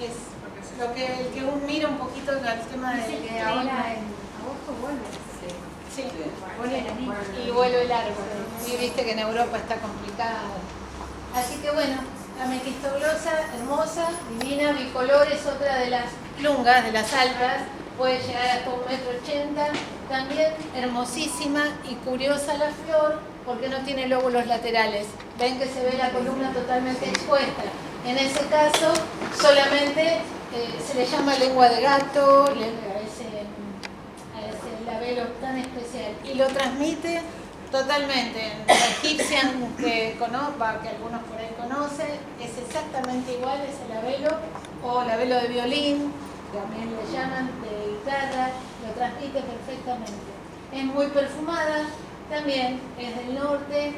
es lo que el que uno mira un poquito el tema del Dice que clima. ahora en agosto vuelve. Sí, Vuelve y vuelo el árbol. Y viste que en Europa está complicado. Así que bueno, la metistoglosa, hermosa, divina, bicolor, es otra de las lungas, de las altas, puede llegar hasta 1,80 m, también hermosísima y curiosa la flor, porque no tiene lóbulos laterales. Ven que se ve la columna totalmente expuesta. En ese caso, solamente se le llama lengua de gato, a ese labelo tan especial, y lo transmite totalmente. La Egyptian que algunos por ahí conocen, es exactamente igual ese labelo, o labelo de violín, también le llaman, de guitarra, lo transmite perfectamente. Es muy perfumada, también es del norte,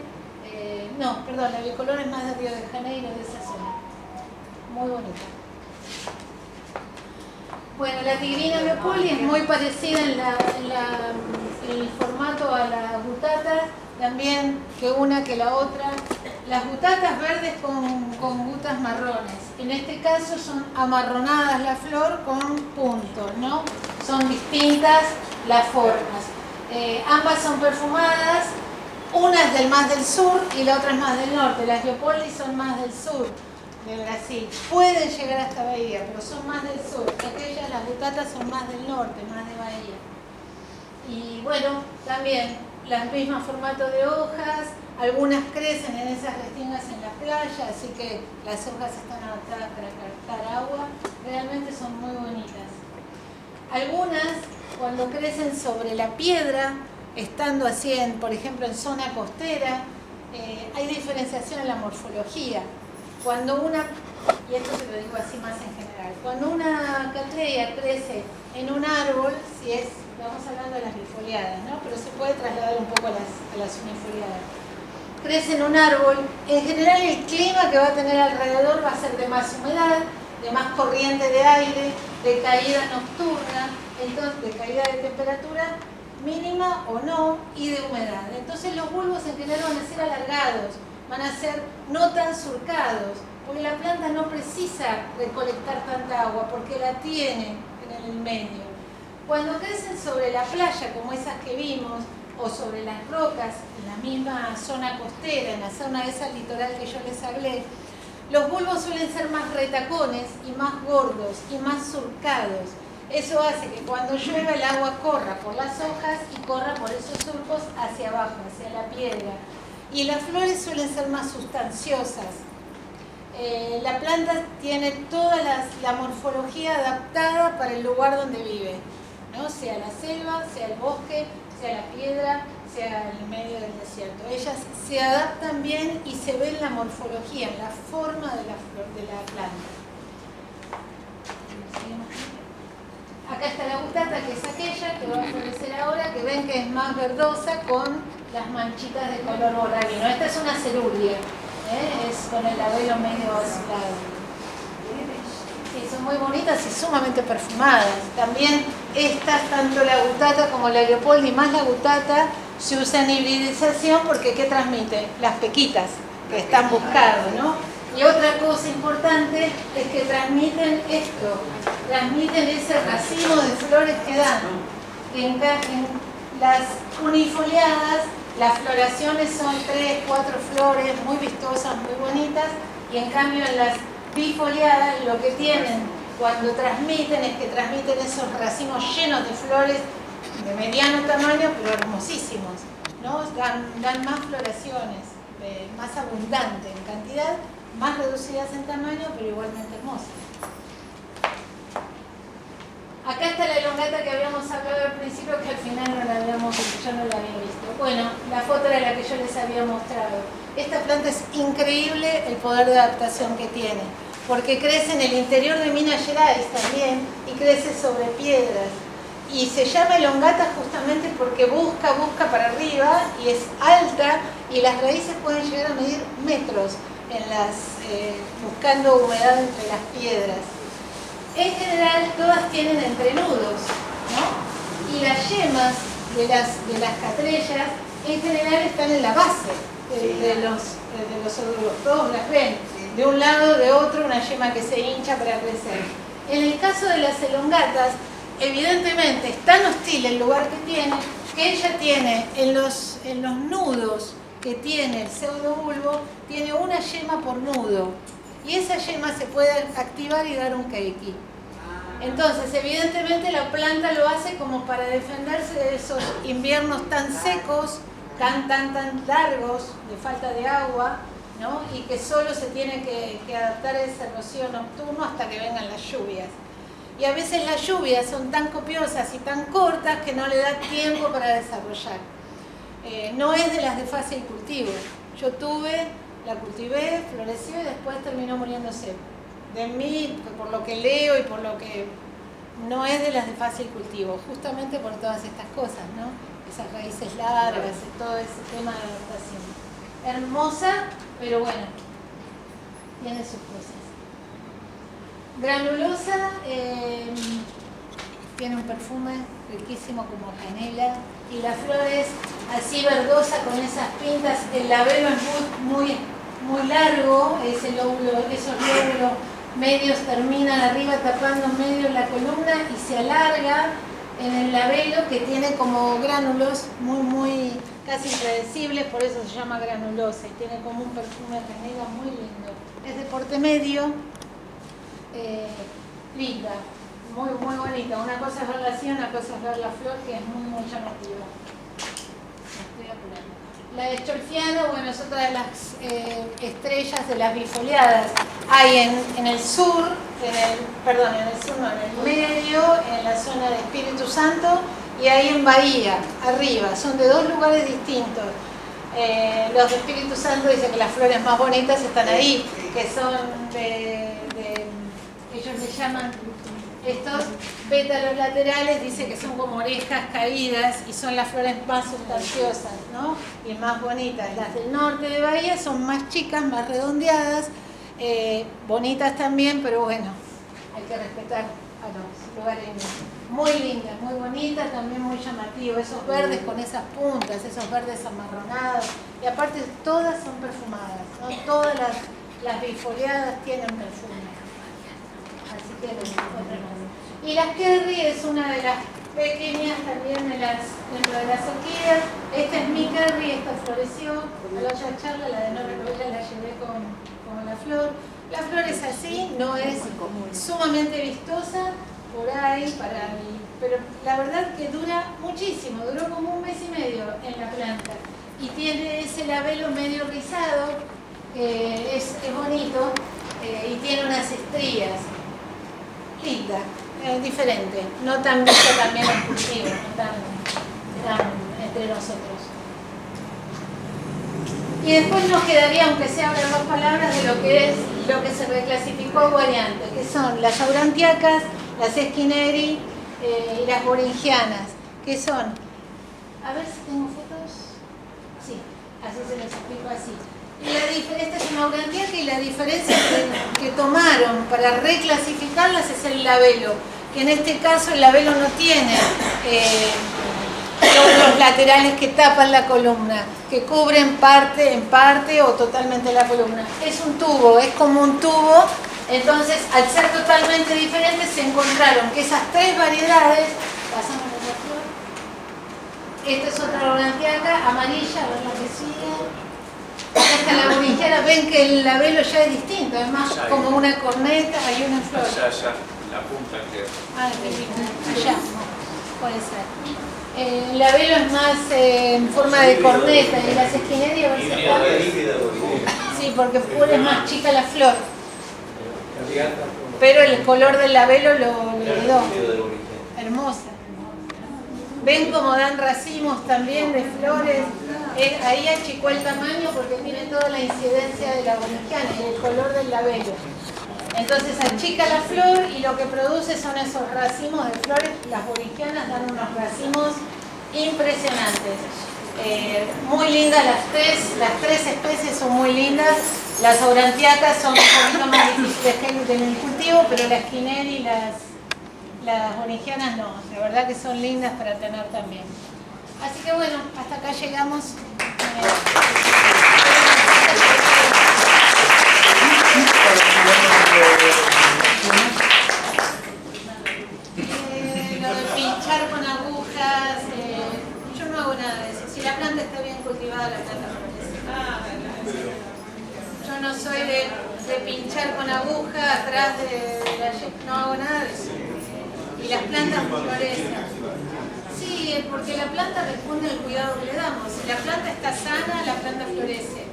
la bicolor es más de Río de Janeiro, de esa zona. muy bonita. Bueno, la tigrina leopoldi es muy parecida en el formato a las gutatas, también que una que la otra. Las gutatas verdes con gutas marrones. En este caso son amarronadas la flor con puntos, ¿no? Son distintas las formas. Ambas son perfumadas, una es del más del sur y la otra es más del norte. Las leopoldi son más del sur de Brasil. Pueden llegar hasta Bahía, pero son más del sur. Aquellas, las gutatas, son más del norte, más de Bahía. Y bueno, también las mismas formatos de hojas. Algunas crecen en esas restingas en la playa, así que las hojas están adaptadas para captar agua. Realmente son muy bonitas. Algunas, cuando crecen sobre la piedra, estando así, por ejemplo, en zona costera, hay diferenciación en la morfología. Cuando una, y esto se lo digo así más en general, cuando una cattleya crece en un árbol, si es, estamos hablando de las bifoliadas, ¿no? Pero se puede trasladar un poco a las unifoliadas. Crece en un árbol, en general el clima que va a tener alrededor va a ser de más humedad, de más corriente de aire, de caída nocturna, entonces de caída de temperatura mínima o no, y de humedad. Entonces los bulbos en general van a ser alargados, van a ser no tan surcados, porque la planta no precisa recolectar tanta agua, porque la tiene en el medio. Cuando crecen sobre la playa, como esas que vimos, o sobre las rocas, en la misma zona costera, en la zona esa litoral que yo les hablé, los bulbos suelen ser más retacones y más gordos y más surcados. Eso hace que cuando llueva el agua corra por las hojas y corra por esos surcos hacia abajo, hacia la piedra. Y las flores suelen ser más sustanciosas. La planta tiene toda la morfología adaptada para el lugar donde vive, ¿no? Sea la selva, sea el bosque, sea la piedra, sea el medio del desierto. Ellas se adaptan bien y se ve en la morfología, en la forma de la flor, de la planta. Acá está la gutata, que es aquella que va a florecer ahora, que ven que es más verdosa con las manchitas de color borralino. Esta es una cerulia, es con el labelo medio azulado. Sí, son muy bonitas y sumamente perfumadas. También estas, tanto la gutata como la leopoldi, más la gutata, se usa en hibridización porque ¿qué transmite? Las pequitas que están buscando, ¿no? Y otra cosa importante es que transmiten esto, transmiten ese racimo de flores que dan. En las unifoliadas, las floraciones son 3, 4 flores muy vistosas, muy bonitas, y en cambio en las bifoliadas lo que tienen cuando transmiten es que transmiten esos racimos llenos de flores de mediano tamaño, pero hermosísimos, ¿no? Dan más floraciones, más abundante en cantidad, más reducidas en tamaño, pero igualmente hermosas. Acá está la elongata que habíamos hablado al principio, que al final no la habíamos visto, yo no la había visto. Bueno, la foto era la que yo les había mostrado. Esta planta es increíble el poder de adaptación que tiene, porque crece en el interior de Minas Gerais también y crece sobre piedras. Y se llama elongata justamente porque busca para arriba y es alta y las raíces pueden llegar a medir metros buscando humedad entre las piedras. En general todas tienen entrenudos, ¿no? Y las yemas de las catrellas en general están en la base de los oruros. Todos las ven, de un lado, de otro, una yema que se hincha para crecer. En el caso de las elongatas, evidentemente es tan hostil el lugar que ella tiene en los nudos que tiene el pseudobulbo, tiene una yema por nudo. Y esa yema se puede activar y dar un keiki. Entonces, evidentemente la planta lo hace como para defenderse de esos inviernos tan secos, tan largos, de falta de agua, ¿no? Y que solo se tiene que adaptar a ese rocío nocturno hasta que vengan las lluvias. Y a veces las lluvias son tan copiosas y tan cortas que no le da tiempo para desarrollar. No es de las de fácil cultivo. Yo la cultivé, floreció y después terminó muriéndose. De mí, por lo que leo y por lo que no es de las de fácil cultivo, justamente por todas estas cosas, ¿no? Esas raíces largas y todo ese tema de adaptación. Hermosa, pero bueno, tiene sus cosas. Granulosa, tiene un perfume riquísimo como canela y la flor es así verdosa con esas pintas. El labelo es muy largo, ese lóbulo, esos lóbulos medios terminan arriba tapando medio la columna y se alarga en el labelo, que tiene como gránulos muy casi impredecibles, por eso se llama granulosa y tiene como un perfume canela muy lindo. Es de porte medio, linda, muy bonita. Una cosa es verla así, una cosa es ver la flor, que es muy llamativa. Estoy apurando. La escholfiana, bueno, es otra de las estrellas de las bifoliadas. Hay en el sur, en el medio, en la zona de Espíritu Santo, y hay en Bahía, arriba. Son de dos lugares distintos. Los de Espíritu Santo dicen que las flores más bonitas están ahí, que son ellos le llaman estos pétalos laterales, dice que son como orejas caídas y son las flores más sustanciosas, ¿no? Y más bonitas. Las del norte de Bahía son más chicas, más redondeadas, bonitas también, pero bueno, hay que respetar a los lugareños. Muy linda, muy bonita, también muy llamativo. Esos verdes con esas puntas, esos verdes amarronados. Y aparte todas son perfumadas, ¿no? Todas las bifoliadas tienen perfume. Así que y la Kerry es una de las pequeñas también dentro de las orquídeas. Esta es mi Kerry, esta floreció. A la otra charla, la de no recogerla, la llevé con la flor. La flor es así, no es sumamente vistosa por ahí, pero la verdad que dura muchísimo, duró como un mes y medio en la planta. Y tiene ese labelo medio rizado, es bonito, y tiene unas estrías. Linda, diferente, no tan vista también en cultivo, no tan entre nosotros. Y después nos quedaría, aunque sea hablar dos palabras, de lo que se reclasificó a variante, que son las aurantiacas, las esquineri y las boringianas, que son, a ver si tengo fotos, sí, así se les explico así. Esta es una aurantiaca y la diferencia que tomaron para reclasificarlas es el labelo, que en este caso el labelo no tiene los laterales que tapan la columna, que cubren en parte o totalmente la columna. Es un tubo, es como un tubo. Entonces, al ser totalmente diferentes, se encontraron que esas tres variedades, pasamos la flor, esta es otra aurantiaca amarilla, a ver la que sigue. Acá está la boringiana, ven que el labelo ya es distinto, es más como una corneta, hay una flor. Allá, la punta que... Ah, allá, puede ser. El labelo es más en forma de corneta y las esquinerias, a ver si acá. Sí, porque es más chica la flor. Pero el color del labelo lo heredó. Hermosa. Ven cómo dan racimos también de flores. Ahí achicó el tamaño porque tiene toda la incidencia de la boringiana y el color del labelo. Entonces achica la flor y lo que produce son esos racimos de flores. Las boringianas dan unos racimos impresionantes. Muy lindas las tres especies son muy lindas. Las aurantiacas son un poquito más difíciles que en el cultivo, pero las esquineri y las boringianas no. La verdad que son lindas para tener también. Así que bueno, hasta acá llegamos. Lo de pinchar con agujas, yo no hago nada de eso. Si la planta está bien cultivada, la planta florece. Yo no soy de pinchar con aguja atrás de la... No hago nada de eso. Y las plantas florecen. Sí, porque la planta responde al cuidado que le damos. Si la planta está sana, la planta florece.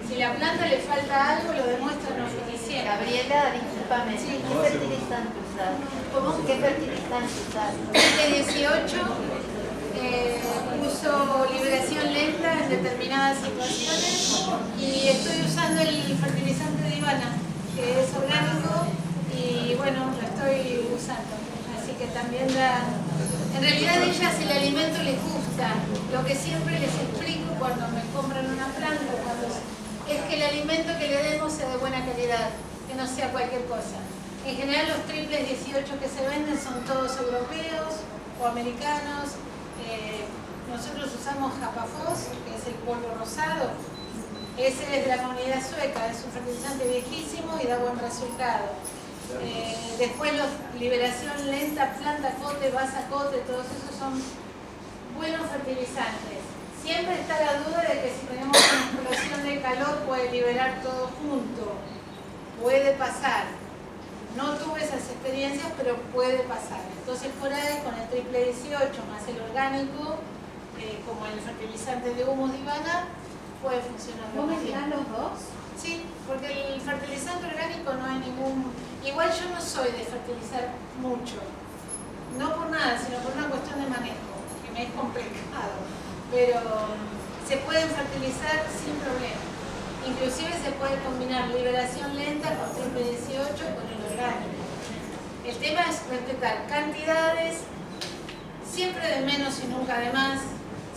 Si la planta le falta algo, lo demuestra en oficina. Gabriela, discúlpame, sí. ¿Qué fertilizante usar? ¿Cómo? ¿Qué fertilizante usar? Este 18 uso liberación lenta en determinadas situaciones y estoy usando el fertilizante de Ivana, que es orgánico y bueno, lo estoy usando. Así que también en realidad a ellas el alimento les gusta. Lo que siempre les explico cuando me compran una planta, es que el alimento que le demos sea de buena calidad, que no sea cualquier cosa. En general los triples 18 que se venden son todos europeos o americanos. Nosotros usamos Japafos, que es el polvo rosado. Ese es de la comunidad sueca, es un fertilizante viejísimo y da buen resultado. Después los liberación lenta, planta cote, basa cote, todos esos son buenos fertilizantes. Siempre está la duda de que si tenemos una explosión de calor puede liberar todo junto. Puede pasar. No tuve esas experiencias, pero puede pasar. Entonces por ahí con el triple 18 más el orgánico, como el fertilizante de humus de Ivana, puede funcionar. ¿Vos mezclás los dos? Sí, porque el fertilizante orgánico no hay ningún... Igual yo no soy de fertilizar mucho. No por nada, sino por una cuestión de manejo, que me es complicado. Pero se pueden fertilizar sin problema. Inclusive se puede combinar liberación lenta con triple 18 con el orgánico. El tema es respetar cantidades, siempre de menos y nunca de más,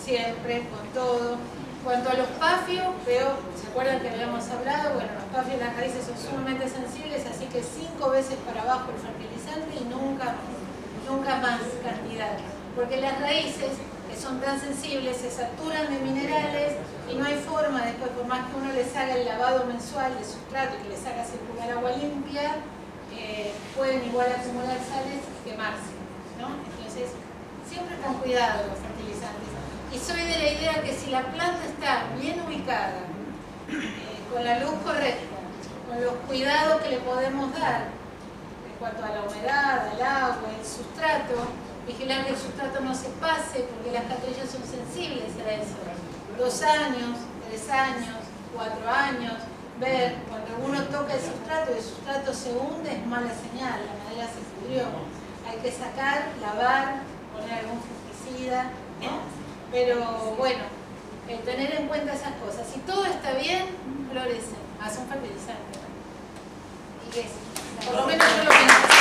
siempre, con todo. Cuanto a los pafios, ¿se acuerdan que habíamos hablado? Bueno, los pafios y las raíces son sumamente sensibles, así que 5 veces para abajo el fertilizante y nunca más cantidad. Porque las raíces, que son tan sensibles, se saturan de minerales y no hay forma después, por más que uno les haga el lavado mensual de sustrato y que les haga circular agua limpia, pueden igual acumular sales y quemarse, ¿no? Entonces, siempre con cuidado los fertilizantes. Y soy de la idea que si la planta está bien ubicada, con la luz correcta, con los cuidados que le podemos dar en cuanto a la humedad, al agua, el sustrato, vigilar que el sustrato no se pase, porque las catrillas son sensibles a eso. 2 años, 3 años, 4 años, ver cuando uno toca el sustrato y el sustrato se hunde es mala señal, la madera se pudrió. Hay que sacar, lavar, poner algún fungicida, ¿no? Pero bueno, tener en cuenta esas cosas. Si todo está bien, florece. Haz un fertilizante. Y es, por lo menos yo lo pienso.